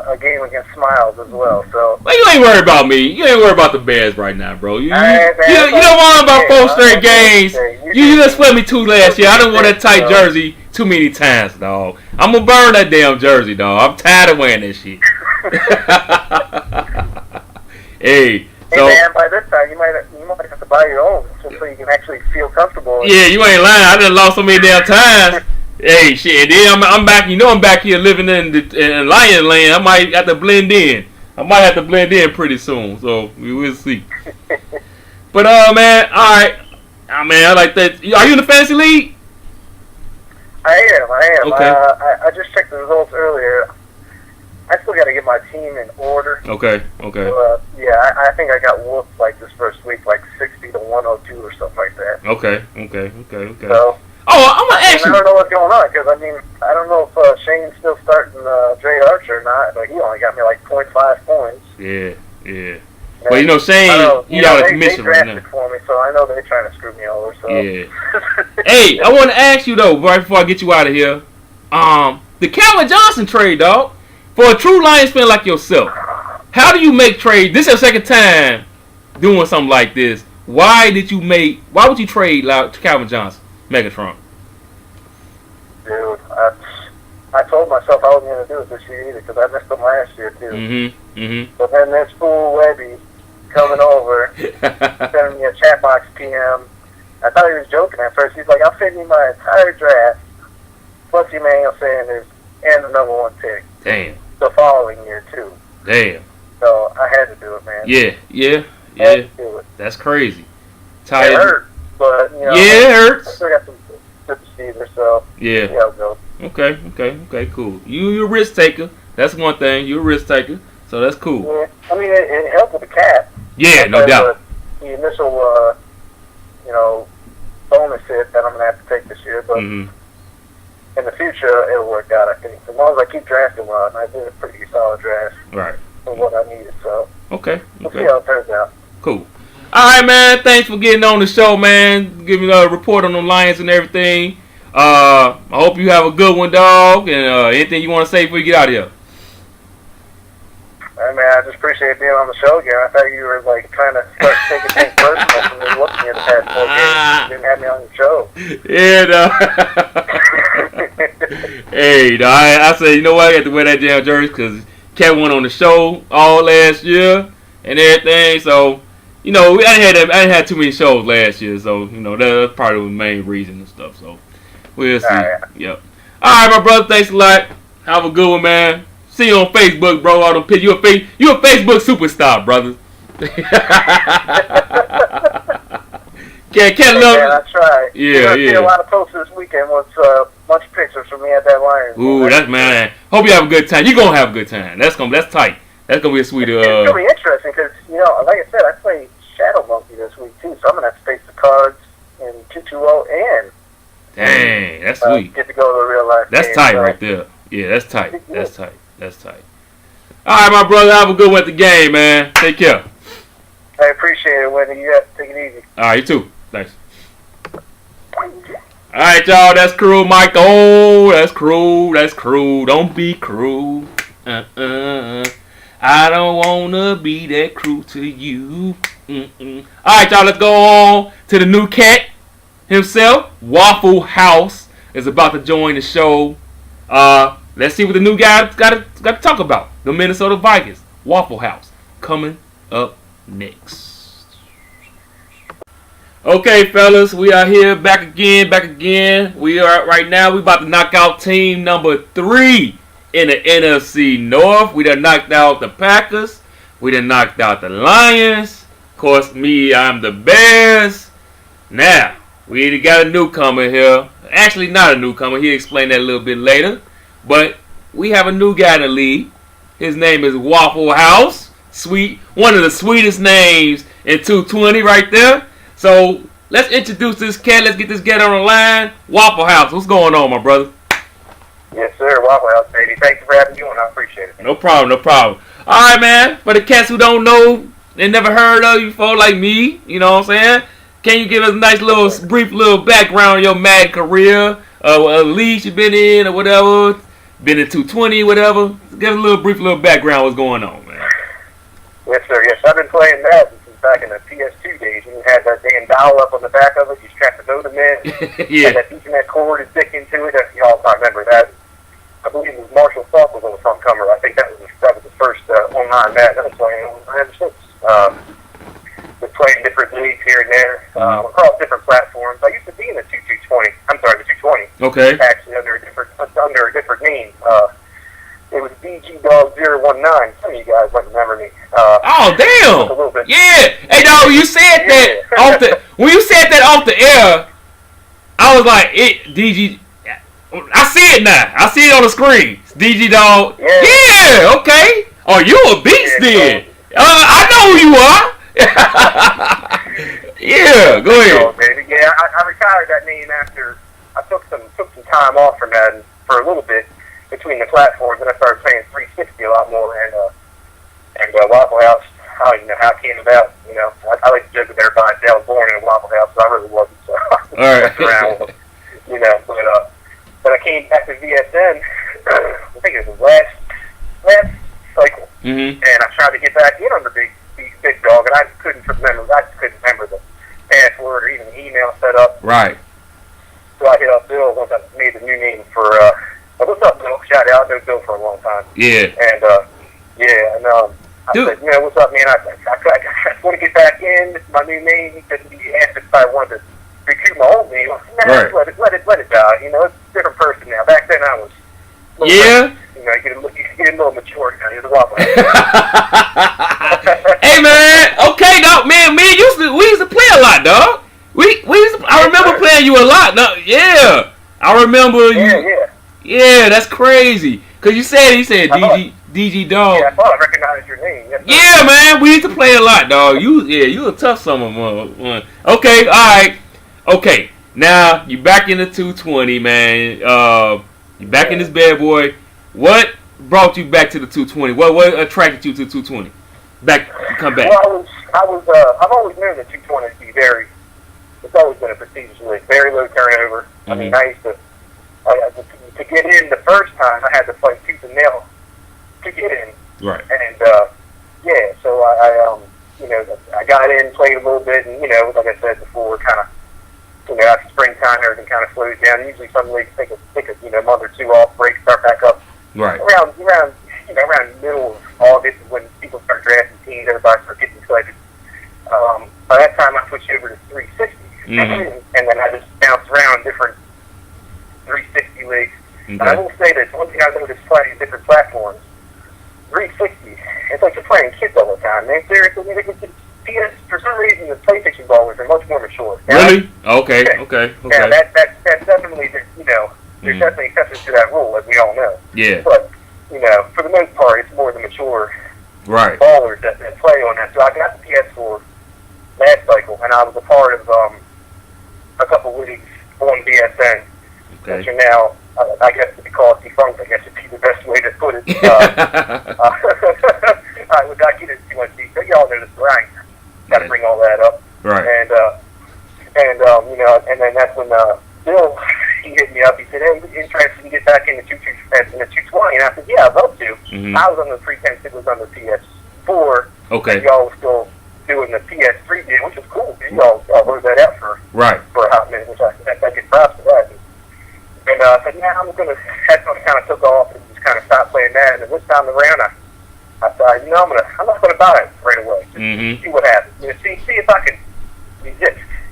a game against Smiles as well. So, well, you ain't worried about me. You ain't worried about the Bears right now, bro. You don't worry about 4 straight games. You just swept me 2 last year. I didn't wear that tight jersey too many times, dog. I'm gonna burn that damn jersey, dog. I'm tired of wearing that shit. Hey, man, by this time you might have to buy your own so you can actually feel comfortable. Yeah, you ain't lying. I done lost so many damn times. Hey, shit. And then I'm back. I'm back here living in Lion Land. I might have to blend in. Pretty soon. So we will see. But man, all right. Man, I like that. Are you in the fantasy league? I am. Okay. I just checked the results earlier. I still got to get my team in order. Okay. Yeah, I think I got whooped like this first week, like 60-102 or something like that. Okay. So. I'm gonna ask you. I don't know what's going on because I don't know if Shayn's still starting Dre Archer or not, but he only got me like 0.5 points. Yeah. Well, Shayn, he out of commission right now. For me, so I know they're trying to screw me over. So. Yeah. Hey, I want to ask you though, right before I get you out of here, the Calvin Johnson trade, dog, for a true Lions fan like yourself, how do you make trades? This is your second time doing something like this. Why would you trade Calvin Johnson? Megatron. Dude, I told myself I wasn't going to do it this year either because I missed them last year too. But then this fool Webby coming over, sending me a chat box PM. I thought he was joking at first. He's like, "I'll send you my entire draft, plus your manual Sanders and the #1 pick." Damn. The following year too. Damn. So I had to do it, man. Yeah. Had to do it. That's crazy. It hurt. But, it hurts. I still got some good receivers, so yeah. See how it goes. Okay, cool. You're a risk taker. That's one thing. You're a risk taker, so that's cool. Yeah, I mean, it helped with the cap. Yeah, no doubt. The initial, bonus hit that I'm going to have to take this year, but in the future, it'll work out, I think. As long as I keep drafting well, and I did a pretty solid draft for what I needed, so okay. We'll see how it turns out. Cool. All right, man. Thanks for getting on the show, man. Giving a report on the Lions and everything. I hope you have a good one, dog. And anything you want to say before you get out of here? Hey, man, I just appreciate being on the show again. I thought you were trying to start taking things personal from me looking at the past 4 games. You didn't have me on your show. Yeah, hey, I said, you know what? I got to wear that damn jersey because Kevin went on the show all last year and everything. So, I didn't have too many shows last year. So, that's probably the main reason and stuff. So, we'll see. Yep. All right, my brother. Thanks a lot. Have a good one, man. See you on Facebook, bro. All them pictures. You a Facebook superstar, brother. Can't love. Yeah, I tried. Yeah. See a lot of posts this weekend once bunch of pictures from me at that Lions. Ooh, that's man. Hope you have a good time. You gonna have a good time. That's tight. That's gonna be a sweet. It's gonna be interesting because like I said, I play ShadowMunkey this week too, so I'm gonna have to face the cards in 2-2-0 and. Dang, that's sweet. Get to go to the real life. That's tight right there. Yeah, that's tight. That's tight. That's tight. All right, my brother. Have a good one at the game, man. Take care. I appreciate it, Wendy. You have to take it easy. All right, you too. Thanks. All right, y'all. That's Krulmichael. Oh, that's cruel. That's cruel. Don't be cruel. I don't wanna be that cruel to you. All right, y'all. Let's go on to the new cat himself. Wafflehouse is about to join the show. Let's see what the new guy got to talk about. The Minnesota Vikings. Wafflehouse coming up next. Okay, fellas, we are here back again. We are right now. We about to knock out team number 3 in the NFC North. We done knocked out the Packers. We done knocked out the Lions. Of course, I'm the Bears. Now we got a newcomer here. Actually, not a newcomer. He'll explain that a little bit later. But we have a new guy in the league. His name is Wafflehouse. Sweet, one of the sweetest names in 220 right there. So let's introduce this cat. Let's get this cat on the line. Wafflehouse, what's going on, my brother? Yes, sir. Wafflehouse, baby. Thank you for having me on. I appreciate it. No problem, no problem. All right, man. For the cats who don't know, they never heard of you before, like me, you know what I'm saying? Can you give us a nice little, brief little background on your Madden career? Leagues you've been in or whatever? Been in 220, whatever? Give us a brief little background what's going on, man. Yes, sir. Yes, I've been playing Madden since back in the PS2 days. You had that damn dial up on the back of it. You strapped the modem in. Yeah. And that Ethernet cord is dick into it. Y'all probably remember that. I believe it was Marshall Falk was on the front cover. I think that was the first online Madden I was playing on ever since. We're playing different leagues here and there across different platforms. I used to be in the 220. I'm sorry, the 220. Okay. Actually, under a different name. It was BG-Dog019. Some of you guys might remember me. Oh, damn. A little bit. Yeah. Hey, dog, you said that when you said that off the air, I was like, DG. I see it now. I see it on the screen. It's DG Dog. Yeah, okay. Oh, you a beast then. I know who you are. Yeah, go ahead. Oh, baby. Yeah, I retired that name after I took some time off from Madden for a little bit between the platforms, and I started playing 360 a lot more. And Waffle House, I don't even know how it came about. You know, I like to joke with everybody. I was born in a Waffle House, so I really wasn't. So all right. around, you know, but I came back to VSN. I think it was last cycle, and I tried to get back in on the big dog, and I couldn't remember the password or even the email set up. Right. So I hit up Bill once I made the new name for. What's up, Bill? Shout out, I've known Bill for a long time. Yeah. And I said, what's up, man? I want to get back in. This is my new name. He said he asked if I wanted to recruit my old name. Right. Let it die. You know, it's a different person now. Back then I was. Yeah. You know, you get a little mature now. You're the Waffle. Hey man, okay, dog. Man, we used to play a lot, dog. I remember playing you a lot. No, yeah, I remember you. Yeah, that's crazy. Cause you said DG Dog. Yeah, I thought I recognized your name. Yes, yeah, man, we used to play a lot, dog. You a tough summer one. Okay, all right. Okay, now you back in the 220, man. You back in this bad boy. What brought you back to the 220? What attracted you to 220? Come back. Well, I've always known that 220 to be it's always been a prestigious league. Very low turnover. I mean, I used to get in the first time, I had to fight tooth and nail to get in. Right. And, so I got in, played a little bit, and, like I said before, kind of, after springtime, everything kind of slows down. Usually some leagues take a month or two off, break, start back up. Right. Around middle of August is when people start drafting teams, everybody starts getting excited. By that time, I switched over to 360, and then I just bounced around different 360 leagues. Okay. And I will say this, one thing I noticed playing different platforms, 360, it's like you're playing kids all the time, man. Seriously, for some reason, the PlayStation ballers are much more mature. Really? Okay. Yeah, that's definitely, There's definitely exceptions to that rule, as we all know. Yeah. But, you know, for the most part, it's more the mature right. ballers that play on that. So I got the PS4 last cycle, and I was a part of a couple leagues on BSN, which are now, I guess to be called defunct, I guess would be the best way to put it. Without getting too much detail, y'all know the story. I got to bring all that up. Right. And you know, and then that's when Bill, he hit me up. He said, "Hey, interested in get back in the 220?" And I said, "Yeah, I'd love to." Mm-hmm. I was on the pretense it was on the PS4. Okay. And y'all was still doing the PS3 deal, which is cool. Y'all wrote that out for a hot minute, which I get props for that. And I said, "Yeah, I'm gonna." That's when I kind of took off and just kind of stopped playing that. And this time around, I thought, you know, I'm not gonna buy it right away. Just see what happens. You know, see if I can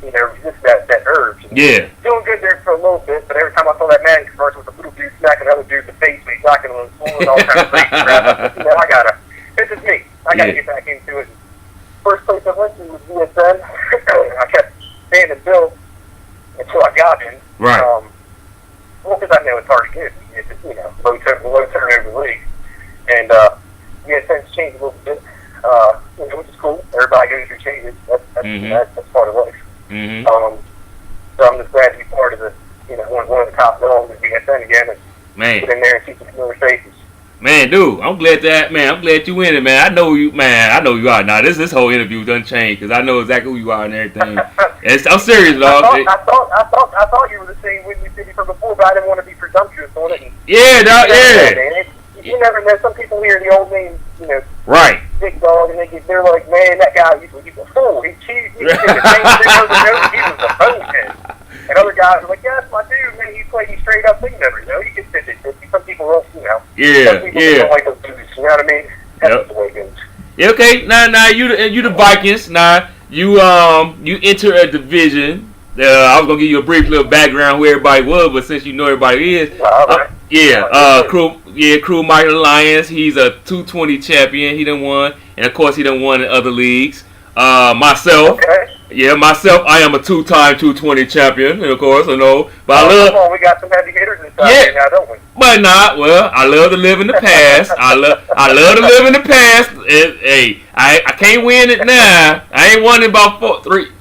resist that urge. And doing good there for a little bit, but every time I saw that Madden commercial with the little dude smacking another dude in the face, and he's knocking on the floor and all kinds of crazy crap, I said, you know, this is me. I gotta get back into it. First place I went to was BSN. I kept staying in Bill until I got in. Right. Well, because I know it's hard to get. It's just, you know, low turnover league. And BSN's changed a little bit, you know, which is cool. Everybody goes through changes. That's part of life. So I'm just glad to be part of the, you know, one of the top dogs at BSN again, and get in there and see some familiar faces. Man, dude, I'm glad you in it, man. I know you are. Now, this whole interview done changed because I know exactly who you are and everything. I'm serious, dog. I thought you were the same when we did it from before, but I didn't want to be presumptuous on it. Yeah, dog. Yeah. You never know. Some people hear the old name, you know, right. Big dog, and they're like, man, that guy, he's a fool. He cheated. He did the same thing over and over. He was a bonehead. And other guys are like, yeah, that's my dude. Man, he played me straight up. But you never know. You get 50-50. Some people don't, you know. Some people don't like those dudes. You know what I mean? That's the way it goes. Yeah, okay. Now you the Vikings. Now you enter a division. I was gonna give you a brief little background who everybody was, but since you know everybody is, Krulmichael Alliance. He's a 220 champion. He done won, and of course he done won in other leagues. Myself, I am a 2-time 220 champion, and of course I know. But come on, we got some heavy hitters inside now, don't we? But not well. I love to live in the past. I love to live in the past. Hey, I can't win it now. I ain't won it about 3.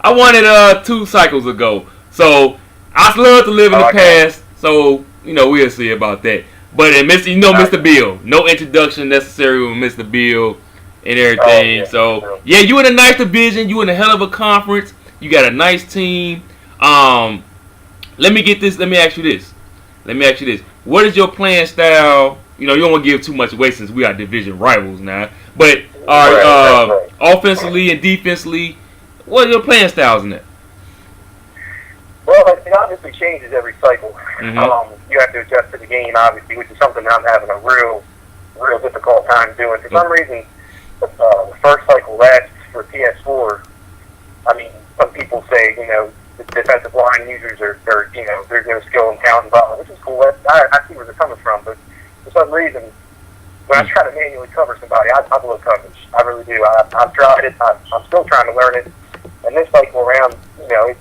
I won it 2 cycles ago. So I love to live in the past. So you know we'll see about that. But MrBill, no introduction necessary with MrBill and everything. You in a nice division. You in a hell of a conference. You got a nice team. Let me ask you this. What is your playing style? You know, you don't want to give too much away since we are division rivals now. But offensively and defensively, what are your playing styles in that? Well, it obviously changes every cycle. You have to adjust to the game, obviously, which is something that I'm having a real difficult time doing. For some reason, the first cycle last for PS4, I mean, some people say, you know, the defensive line users are you know, there's no skill and talent involved, which is cool. I see where they're coming from, but for some reason, when I try to manually cover somebody, I blow coverage. I really do. I've tried it. I'm still trying to learn it. And this cycle around, you know,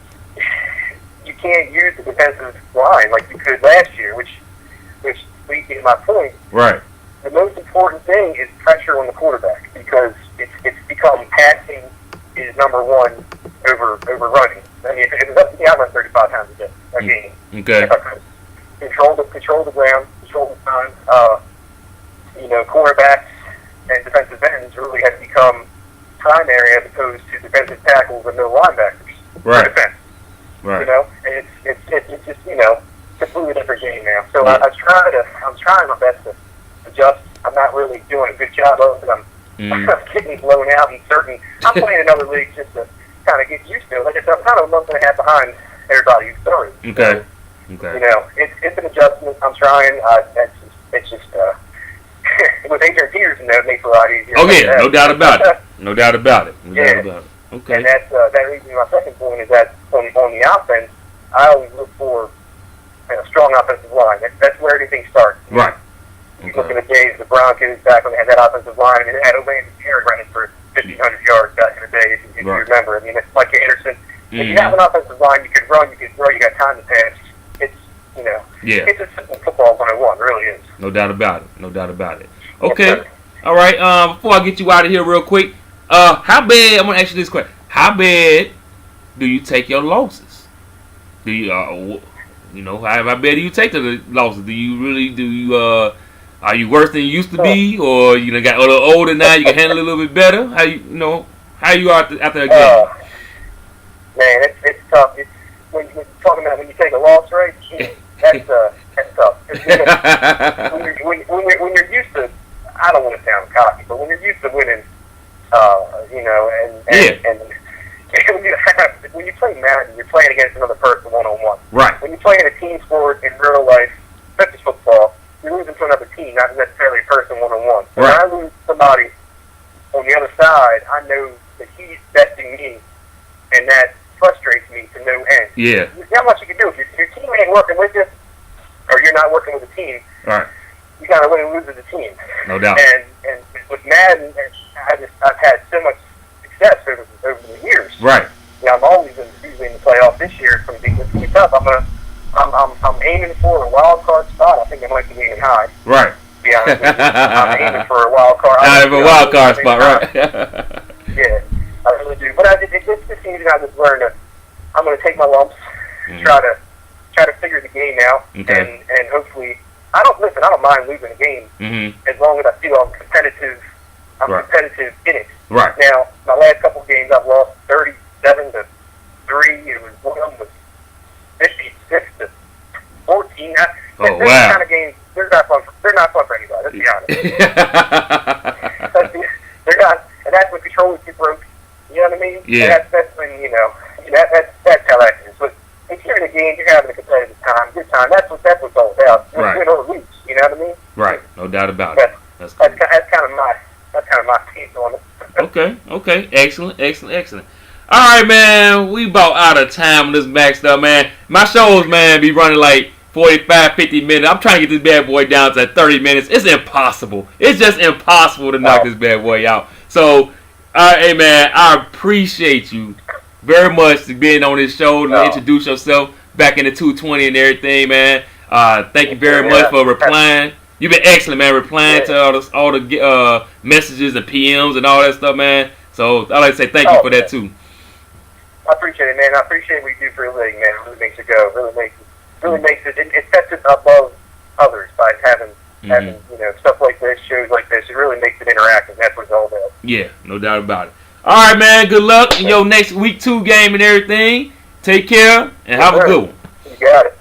you can't use the defensive line like you could last year, which leads me to my point. Right. The most important thing is pressure on the quarterback because it's become passing is number one over running. I mean, if it was up to me, I run 35 times a game. Okay. If I could. Control the ground, control the time. You know, cornerbacks and defensive ends really have become primary as opposed to defensive tackles and middle linebackers. Right. For defense. Right. You know, and it's just, you know, completely different game now. So I'm trying my best to adjust. I'm not really doing a good job of it. I'm getting blown out in certain. I'm playing in other leagues just to kind of get used to it. Like I said, I'm kind of a month and a half behind everybody who started. Okay. So, you know, it's an adjustment. I'm trying. It's just with Adrian Peterson, that makes it a lot easier. Oh yeah, no doubt about it. No doubt about it. Okay. And that leads me to my second point is that on the offense, I always look for a strong offensive line. That's where everything starts. Right. You look at the days the Broncos back when they had that offensive line. I mean, they had O'Landon Terry running for 1,500 yards back in the day, if you remember. I mean, it's like Anderson. If you have an offensive line, you can run, you can throw, you got time to pass. It's, you know, Yeah. It's a simple football 101, really is. No doubt about it. No doubt about it. Okay. All right. Before I get you out of here real quick, how bad? I'm gonna ask you this question. How bad do you take your losses? Do you, how bad do you take the losses? Do you are you worse than you used to be, or you got a little older now? You can handle it a little bit better. How you are after a game? Man, it's tough. When you're talking about when you take a loss, right? That's tough. When you're used to, I don't want to sound cocky, but when you're used to winning, when you play Madden, you're playing against another person one-on-one. Right. When you play in a team sport in real life, such as football, you're losing to another team, not necessarily a person one-on-one. So right. when I lose somebody on the other side, I know that he's besting me, and that frustrates me to no end. Yeah. There's not much you can do. If your team ain't working with you, or you're not working with the team, right, you got to win and lose as a team. No doubt. And with Madden, I've had so much success over the years. Right. I'm always usually in the playoffs. This year it's going to be tough. I'm aiming for a wild card spot. I think I might be aiming high. Right. To be honest with you. I'm aiming for a wild card. I have a wild card spot, right? Yeah, I really do. But this season I just learned that I'm going to take my lumps, try to figure the game out, okay. and hopefully I don't mind losing a game as long as I feel I'm competitive. Right. Competitive in it. Right. Now, my last couple games I've lost 37-3. It was one of them was 56-14. Oh, those wow. kind of games, they're not fun for anybody. Let's be honest. They're not, and that's when controllers get broke. You know what I mean? Yeah. And that's when that's how that is. But if you're in a game, you're having a competitive time, good time. That's what it's all about. Right. Win or lose. You know what I mean? Right. No doubt about it. That's kind of my take on it. Okay. Excellent. All right, man. We about out of time on this Max stuff, man. My shows, man, be running like 45, 50 minutes. I'm trying to get this bad boy down to 30 minutes. It's impossible. It's just impossible to knock this bad boy out. So, hey, man, I appreciate you very much for being on this show to introduce yourself back in the 220 and everything, man. Thank you very much for replying. You've been excellent, man, replying to all the messages and PMs and all that stuff, man. So I'd like to say thank you for that, too. I appreciate it, man. I appreciate what you do for a living, man. It really makes it go. Really makes it. It sets it above others by having stuff like this, shows like this. It really makes it interactive. That's what it's all about. Yeah, no doubt about it. All right, man. Good luck in your next week 2 game and everything. Take care and have a good one. You got it.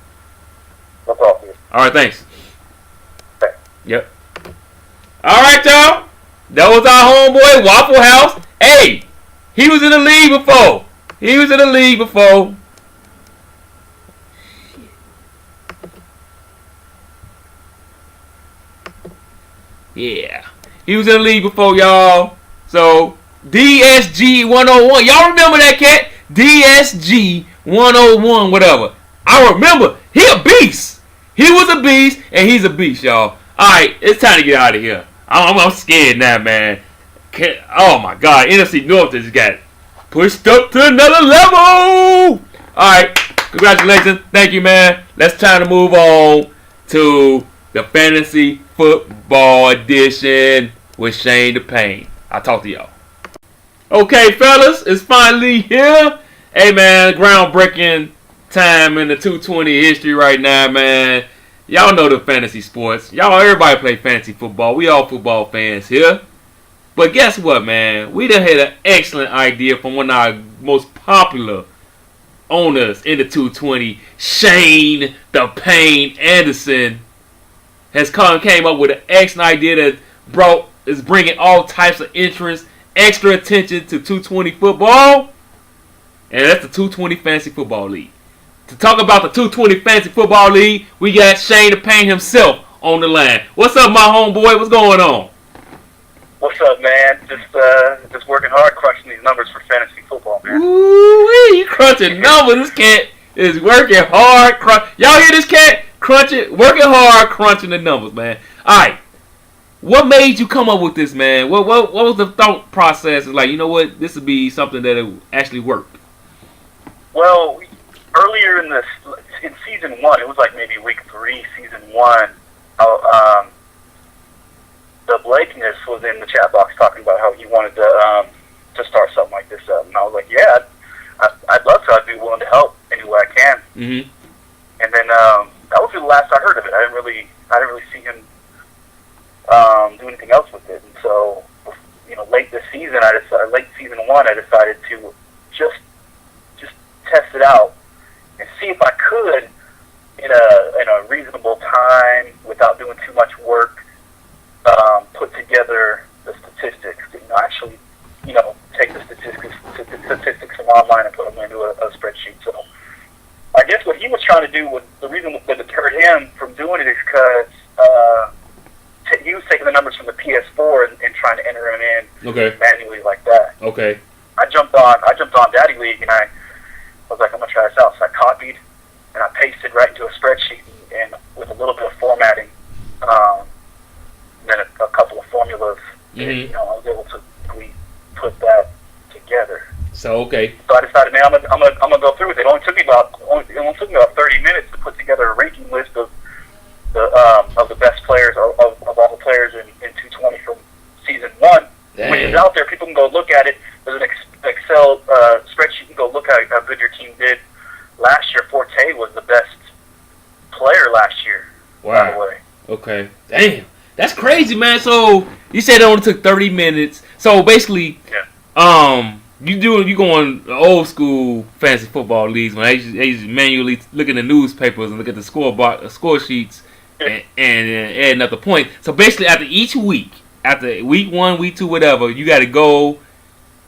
No problem. All right, thanks. Yep. All right, y'all. That was our homeboy, Waffle House. Hey, he was in the league before. Yeah. He was in the league before, y'all. So, DSG 101. Y'all remember that cat? DSG 101, whatever. I remember. He a beast. He was a beast, and he's a beast, y'all. Alright, it's time to get out of here. I'm scared now, man. Oh, my God. NFC North just got pushed up to another level. Alright, congratulations. Thank you, man. Let's try to move on to the Fantasy Football Edition with Shayn the Pain. I'll talk to y'all. Okay, fellas, it's finally here. Hey, man, groundbreaking time in the 220 history right now, man. Y'all know the fantasy sports. Everybody play fantasy football. We all football fans here. But guess what, man? We done had an excellent idea from one of our most popular owners in the 220, Shayn the Pain Anderson, came up with an excellent idea that is bringing all types of interest, extra attention to 220 football, and that's the 220 Fantasy Football League. To talk about the 220 Fantasy Football League, we got Shayn the Pain himself on the line. What's up, my homeboy? What's going on? What's up, man? Just working hard, crushing these numbers for fantasy football, man. Ooh, you crunching numbers. This cat is working hard. Y'all hear this cat? Working hard, crunching the numbers, man. All right. What made you come up with this, man? What was the thought process? Like, you know what? This would be something that actually worked. Well, earlier in season 1, it was like maybe week 3, season 1. The Blakeness was in the chat box talking about how he wanted to start something like this up, and I was like, yeah, I'd love to. I'd be willing to help any way I can. Mm-hmm. And then that was the last I heard of it. I didn't really see him do anything else with it. And so, late this season, late season 1, I decided to just test it out and see if I could, in a reasonable time, without doing too much work, put together the statistics. Actually, take the statistics from online and put them into a spreadsheet. So, I guess what he was trying to do was, the reason that deterred him from doing it is because he was taking the numbers from the PS4 and trying to enter them in manually like that. Okay. I jumped on Daddy League, and I was like, I'm gonna try this out. So I copied and I pasted right into a spreadsheet, and with a little bit of formatting, then a couple of formulas. Mm-hmm. I was able to put that together. So So I decided, man, I'm gonna go through with it. It only took me about 30 minutes to put together a ranking list of the best players of all the players in 220 from season 1, which is out there. People can go look at it. There's an Excel spreadsheet. You can go look at how good your team did last year. Forte was the best player last year. Wow. By the way. Okay. Damn. That's crazy, man. So you said it only took 30 minutes. So basically, you going old school fantasy football leagues when they used to manually look at the newspapers and look at the score sheets and adding up the point. So basically, after each week, after week 1, week 2, whatever, you got to go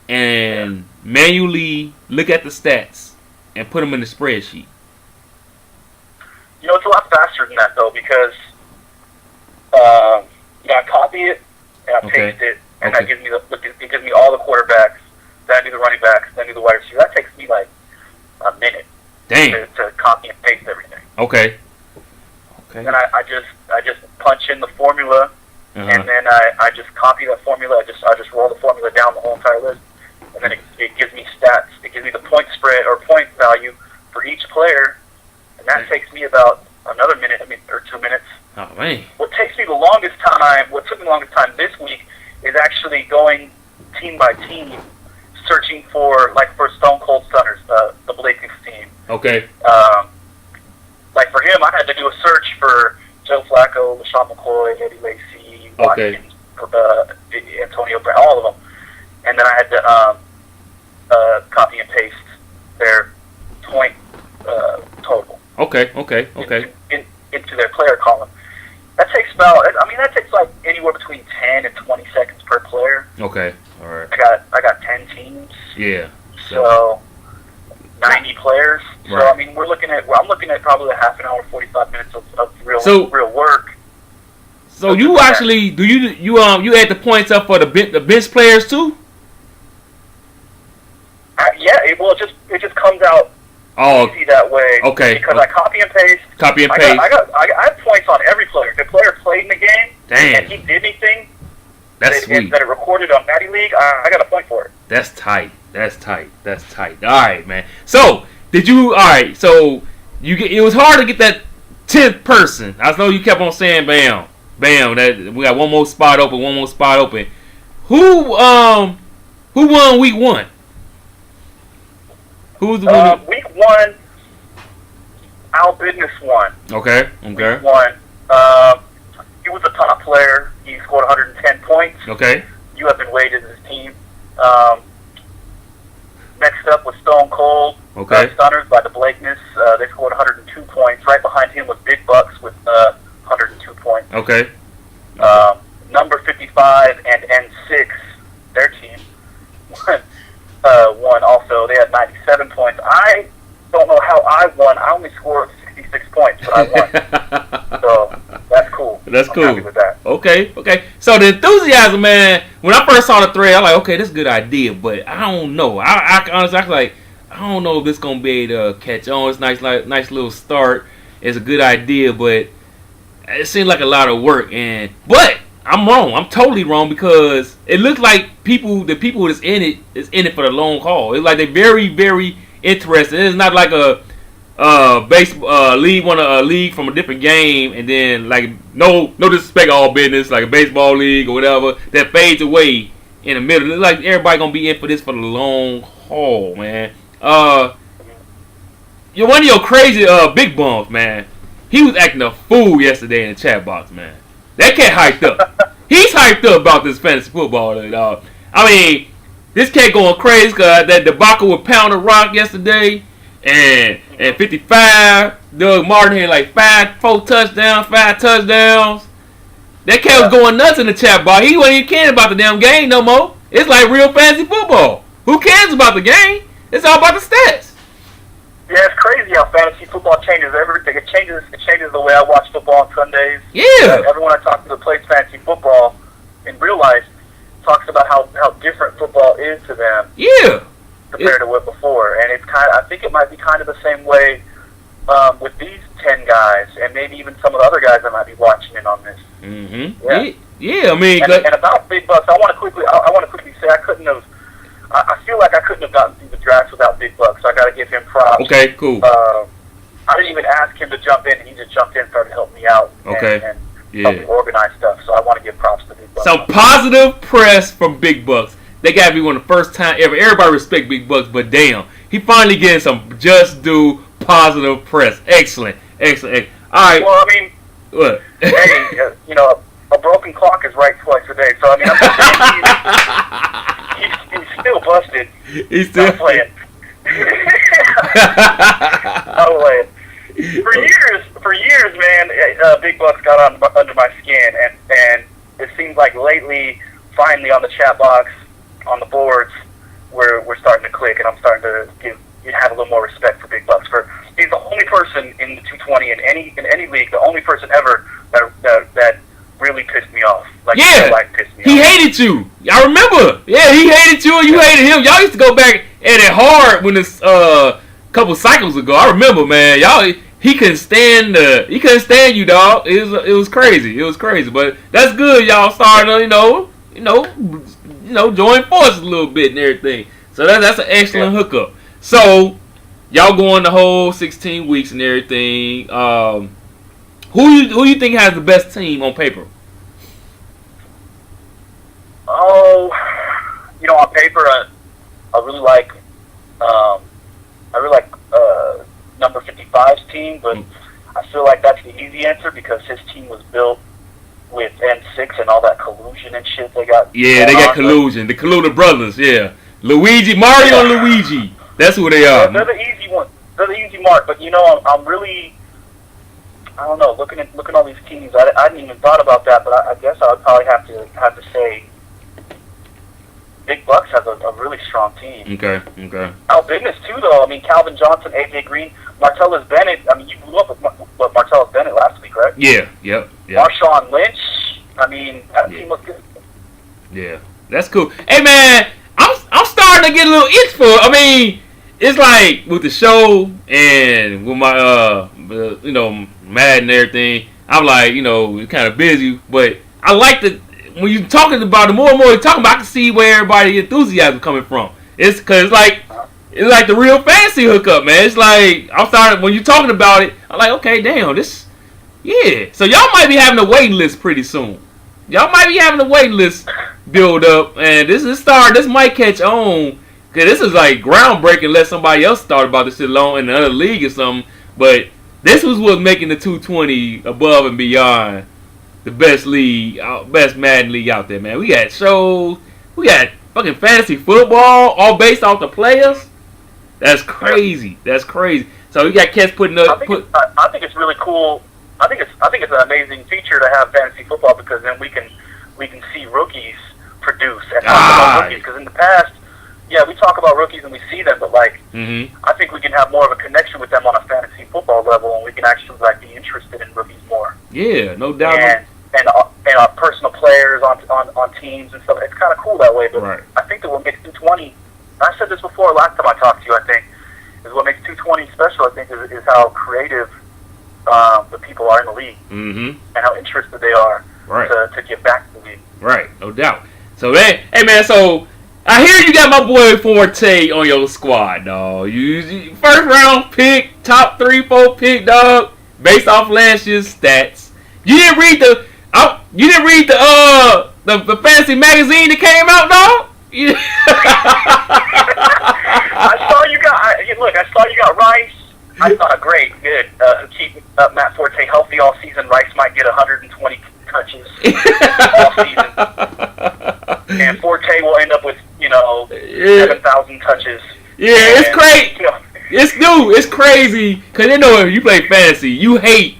and manually look at the stats and put them in the spreadsheet. It's a lot faster than that though, because I copy it and I paste it, and that gives me it gives me all the quarterbacks. Then I do the running backs. Then I do the wide receivers. That takes me like a minute. Damn. To copy and paste everything. Okay. And I just punch in the formula, and then I just copy that formula. I just roll the formula down the whole entire list, and then it gives me stats. It gives me the point spread or point value for each player, and that takes me about another minute, or 2 minutes. Oh man. What took me the longest time this week is actually going team by team, searching for Stone Cold Stunners, the Blakeness team. Okay. Like for him, I had to do a search for Joe Flacco, LaShawn McCoy, Eddie Lacy, Watkins, Antonio Brown, all of them, and then I had to copy and paste their point total. Okay. Into their player column. That takes that takes like anywhere between 10 and 20 seconds per player. Okay. All right. I got 10 teams. Yeah. So 90 players. Right. So I'm looking at probably a half an hour, 45 minutes of real work. So you actually you add the points up for the bench players too? Yeah. It just comes out easy that way. Okay. Because I copy and paste. I have points on every player. If the player played in the game and he did anything that's sweet. that it recorded on Madden League, I got a point for it. That's tight. All right, man. So So it was hard to get that 10th person. I know you kept on saying bam. That we got one more spot open. Who won week 1? Who's the winner? Week 1, Al Business won. Okay. Week 1. He was a top player. He scored 110 points. Okay. You have been weighted as his team. Next up was Stone Cold. Stunners by the Blakeness. They scored 102 points. Right behind him was Big Bucks with 102 points. Okay. Number 55 and N6, their team, won also. They had 97 points. I don't know how I won. I only scored 66 points, but I won. So that's cool. That's cool. I'm happy with that. Okay. So the enthusiasm, man. When I first saw the thread, I'm like, okay, this is a good idea, but I don't know. I honestly, I was like, I don't know if this gonna be able to catch on. It's nice little start. It's a good idea, but it seems like a lot of work. But I'm wrong. I'm totally wrong because it looks like the people that's in it is in it for the long haul. It's like they're very, very interested. It's not like league league from a different game, and then like no disrespect, all business, like a baseball league or whatever that fades away in the middle. It's like everybody gonna be in for this for the long haul, man. You're one of your crazy big bums, man. He was acting a fool yesterday in the chat box, man. That cat hyped up. He's hyped up about this fantasy football, dog. I mean, this cat going crazy because that debacle with Pound of Rock yesterday. And 55, Doug Martin had like 4 touchdowns, 5 touchdowns. That cat was going nuts in the chat bar. He wasn't even caring about the damn game no more. It's like real fantasy football. Who cares about the game? It's all about the stats. Yeah, it's crazy how fantasy football changes everything. It changes the way I watch football on Sundays. Yeah. Everyone I talk to that plays fantasy football in real life talks about how different football is to them. Yeah. Compared to what before, and it's I think it might be kind of the same way with these 10 guys, and maybe even some of the other guys that might be watching in on this. Mm-hmm. Yeah. I mean, and about Big Bucks, I want to quickly say I feel like I couldn't have gotten through the draft without Big Bucks. So I got to give him props. Okay, cool. I didn't even ask him to jump in, and he just jumped in and started to help me out. Okay. And help me organize stuff. So I want to give props to Big Bucks. Some positive press from Big Bucks. They gotta be one of the first time ever. Everybody respect Big Bucks, but damn, he finally getting some just due positive press. Excellent. All right. Well, I mean, what? Hey, a broken clock is right twice a day. So I mean, he's still busted. He's still playing. I'm playing. For years, man. Big Bucks got under my skin, and it seems like lately, finally on the chat box, on the boards, we're starting to click, and I'm starting to have a little more respect for Big Bucks. He's the only person in the 220 in any league, the only person ever that really pissed me off. Like, yeah, pissed me he off. hated you. I remember. Yeah, he hated you, and you hated him. Y'all used to go back at it hard when this couple cycles ago. I remember, man. He couldn't stand you, dog. It was crazy. It was crazy, but that's good. Y'all starting to join forces a little bit and everything. So that's an excellent hookup. So y'all going the whole 16 weeks and everything. Who you think has the best team on paper? Oh, on paper, I really like number 55's team, but I feel like that's the easy answer because his team was built with N6 and all that collusion and shit they got. Yeah, they got collusion. The colluded brothers, yeah. Mario and Luigi. That's who they are. They're the easy one. They're the easy mark. But I'm really, I don't know. Looking at all these teams, I hadn't even thought about that. But I guess I would probably have to say, Big Bucks has a really strong team. Okay. Our business too, though. I mean, Calvin Johnson, AJ Green, Martellus Bennett. I mean, you grew up with Martellus Bennett last week, right? Yeah. Yep. Marshawn Lynch. I mean, that team looks good. Yeah, that's cool. Hey, man, I'm starting to get a little itch for it. I mean, it's like with the show and with my Madden and everything. I'm like, kind of busy, but I like the when you're talking about it more and more. You're talking about, I can see where everybody's enthusiasm coming from. It's because it's like the real fantasy hookup, man. It's like I'm starting when you're talking about it. I'm like, okay, damn, this, yeah. So y'all might be having a waiting list pretty soon. Y'all might be having a waiting list build up, and this might catch on. Cause this is like groundbreaking. Unless somebody else started about this shit alone in another league or something. But this was what's making the 220 above and beyond the best league, best Madden league out there, man. We got shows, we got fucking fantasy football, all based off the players. That's crazy. So we got cats putting up. I think it's really cool. I think it's an amazing feature to have fantasy football because then we can see rookies produce and talk about rookies. Because in the past, yeah, we talk about rookies and we see them, but I think we can have more of a connection with them on a fantasy football level, and we can actually be interested in rookies more. Yeah, no doubt. And our personal players on teams and stuff. It's kind of cool that way. But I think that what makes 220. I said this before last time I talked to you. I think is what makes 220 special. I think is how creative the people are in the league and how interested they are to get back to the league. Right, no doubt. So hey man, so I hear you got my boy Forte on your squad, dog. You first round pick, top 3-4 pick, dog, based off last year's stats. You didn't read the the fantasy magazine that came out, dog. I saw you got Rice. I thought, great, good. Keep Matt Forte healthy all season. Rice might get 120 touches all season, and Forte will end up with 7,000 touches. Yeah, it's crazy. It's crazy because you know if you play fantasy, you hate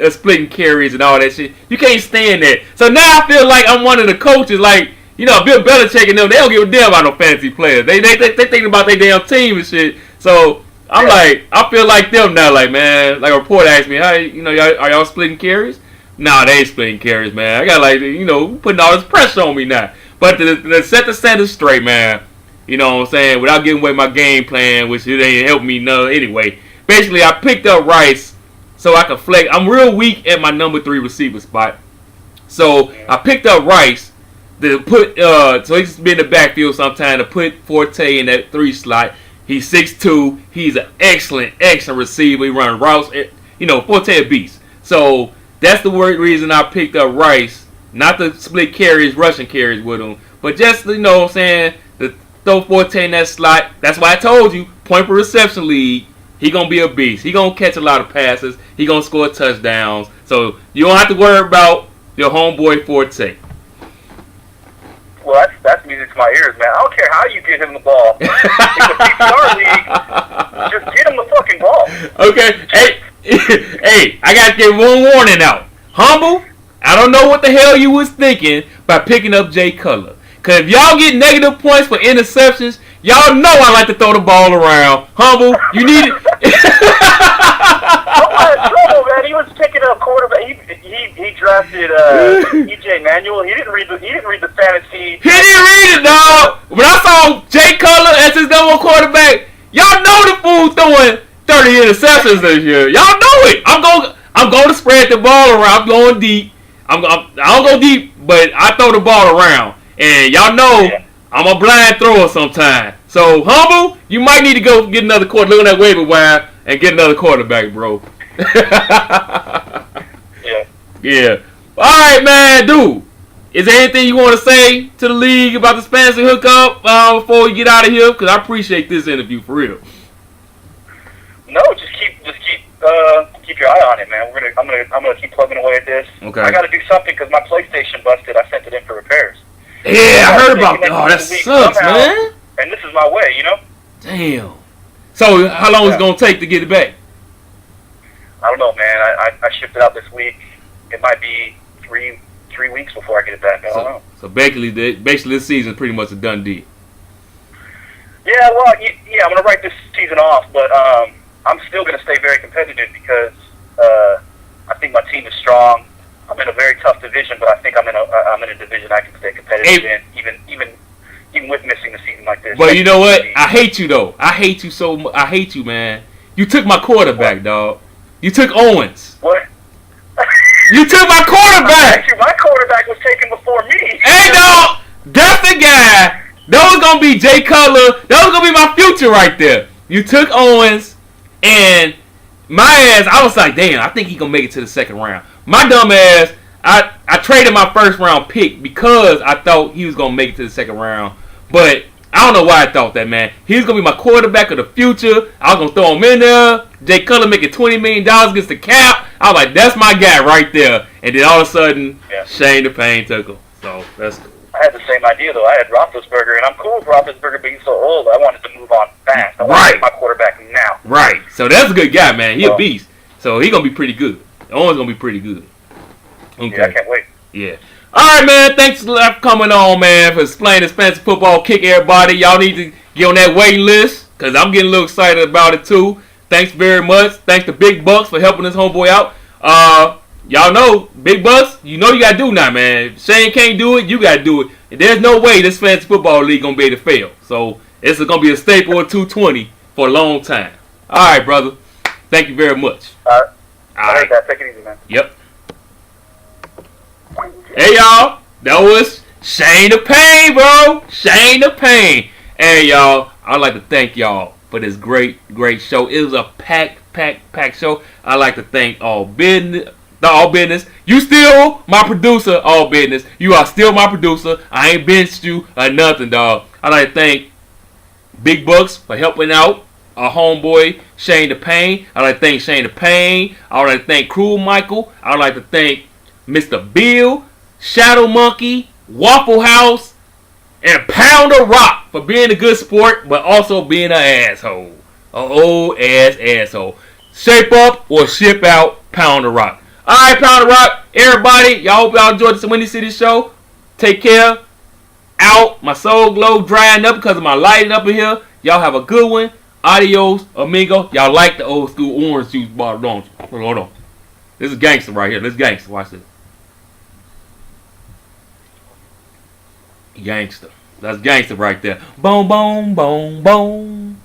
splitting carries and all that shit. You can't stand that. So now I feel like I'm one of the coaches, like. Bill Belichick and them, they don't give a damn about no fantasy players. They thinking about their damn team and shit. So I'm like, I feel like them now. Like, man, like a reporter asked me, are y'all splitting carries? Nah, they ain't splitting carries, man. I got putting all this pressure on me now. But to set the standard straight, man, you know what I'm saying, without giving away my game plan, which it ain't helped me none anyway. Basically, I picked up Rice so I could flex. I'm real weak at my number 3 receiver spot. So I picked up Rice. To put so he's been in the backfield sometime to put Forte in that 3 slot. He's 6'2". He's an excellent receiver. He runs routes. Forte a beast. So that's the reason I picked up Rice. Not to split carries, rushing carries with him, but just to throw Forte in that slot. That's why I told you, point per reception league. He gonna be a beast. He gonna catch a lot of passes. He gonna score touchdowns. So you don't have to worry about your homeboy Forte. Well, that's music to my ears, man. I don't care how you get him the ball. It's a PPR league. Just get him the fucking ball. Okay. Hey, I got to get one warning out. Humble, I don't know what the hell you was thinking by picking up Jay Cutler. Because if y'all get negative points for interceptions, y'all know I like to throw the ball around. Humble, you need it. I'm in trouble, man. He was picking up quarterback. He drafted E.J. Manuel. He didn't read the fantasy. He didn't read it, dog. When I saw Jay Cutler as his number 1 quarterback, y'all know the fool throwing 30 interceptions this year. Y'all know it. I'm going to spread the ball around. I'm going deep. I don't go deep, but I throw the ball around. And y'all know I'm a blind thrower sometimes. So, Humble, you might need to go get another quarterback. Look at that waiver wire and get another quarterback, bro. Yeah. All right, man, dude. Is there anything you want to say to the league about this fantasy hookup before we get out of here? Because I appreciate this interview for real. No, just keep your eye on it, man. I'm gonna keep plugging away at this. Okay. I got to do something because my PlayStation busted. I sent it in for repairs. Yeah, I heard about that. Oh, that sucks, man. And this is my way, Damn. So how long is it gonna take to get it back? I don't know, man. I shipped it out this week. It might be three weeks before I get it back. I don't know. So basically this season is pretty much a done deal. Yeah, well, I'm going to write this season off, but I'm still going to stay very competitive because I think my team is strong. I'm in a very tough division, but I think I'm in a division I can stay competitive in, even with missing the season like this. But you know what? I hate you though. I hate you so much. I hate you, man. You took my quarterback, dog. You took Owens. What? You took my quarterback. My quarterback was taken before me. Hey, dog, that's the guy. That was gonna be Jay Cutler. That was gonna be my future right there. You took Owens, and my ass. I was like, damn. I think he gonna make it to the second round. My dumb ass. I traded my first round pick because I thought he was gonna make it to the second round. But I don't know why I thought that, man. He's gonna be my quarterback of the future. I was gonna throw him in there. Jay Cutler making $20 million against the cap. I was like, that's my guy right there. And then all of a sudden, Shayn the Pain took him. So that's cool. I had the same idea though. I had Roethlisberger, and I'm cool with Roethlisberger being so old. I wanted to move on fast. I wanted to get my quarterback now. Right. So that's a good guy, man. He a beast. So he gonna be pretty good. Owen's gonna be pretty good. Okay. Yeah, I can't wait. Yeah. All right, man. Thanks for coming on, man, for explaining this fantasy football kick, everybody. Y'all need to get on that waiting list because I'm getting a little excited about it, too. Thanks very much. Thanks to Big Bucks for helping this homeboy out. Y'all know, Big Bucks, you know you got to do now, man. If Shayn can't do it, you got to do it. And there's no way this fantasy football league going to be able to fail. So it's going to be a staple of 220 for a long time. All right, brother. Thank you very much. All right. Take it easy, man. Yep. Hey, y'all. That was Shayn the Pain, bro. Shayn the Pain. Hey, y'all, I'd like to thank y'all for this great show. It was a packed show. I'd like to thank All Business. You still my producer, All Business. You are still my producer. I ain't benched you or nothing, dog. I'd like to thank Big Bucks for helping out our homeboy, Shayn the Pain. I'd like to thank Shayn the Pain. I'd like to thank Krulmichael. I'd like to thank MrBill, ShadowMunkey, Wafflehouse, and Pound of Rock for being a good sport, but also being an asshole. An old ass asshole. Shape up or ship out, Pound of Rock. Alright, Pound of Rock, everybody, y'all hope y'all enjoyed this Windy City show. Take care. Out. My soul glow drying up because of my lighting up in here. Y'all have a good one. Adios, amigo. Y'all like the old school orange juice bottle, don't you? Hold on. This is gangster right here. This is gangster. Watch this. Gangster. That's gangster right there. Boom, boom, boom, boom.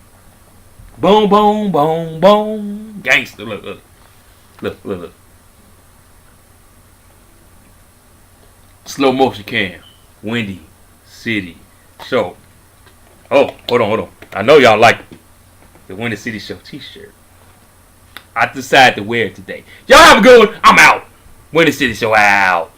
Boom, boom, boom, boom. Gangster. Look. Slow motion cam. Windy City Show. Oh, hold on. I know y'all like the Windy City Show t-shirt. I decided to wear it today. Y'all have a good one. I'm out. Windy City Show out.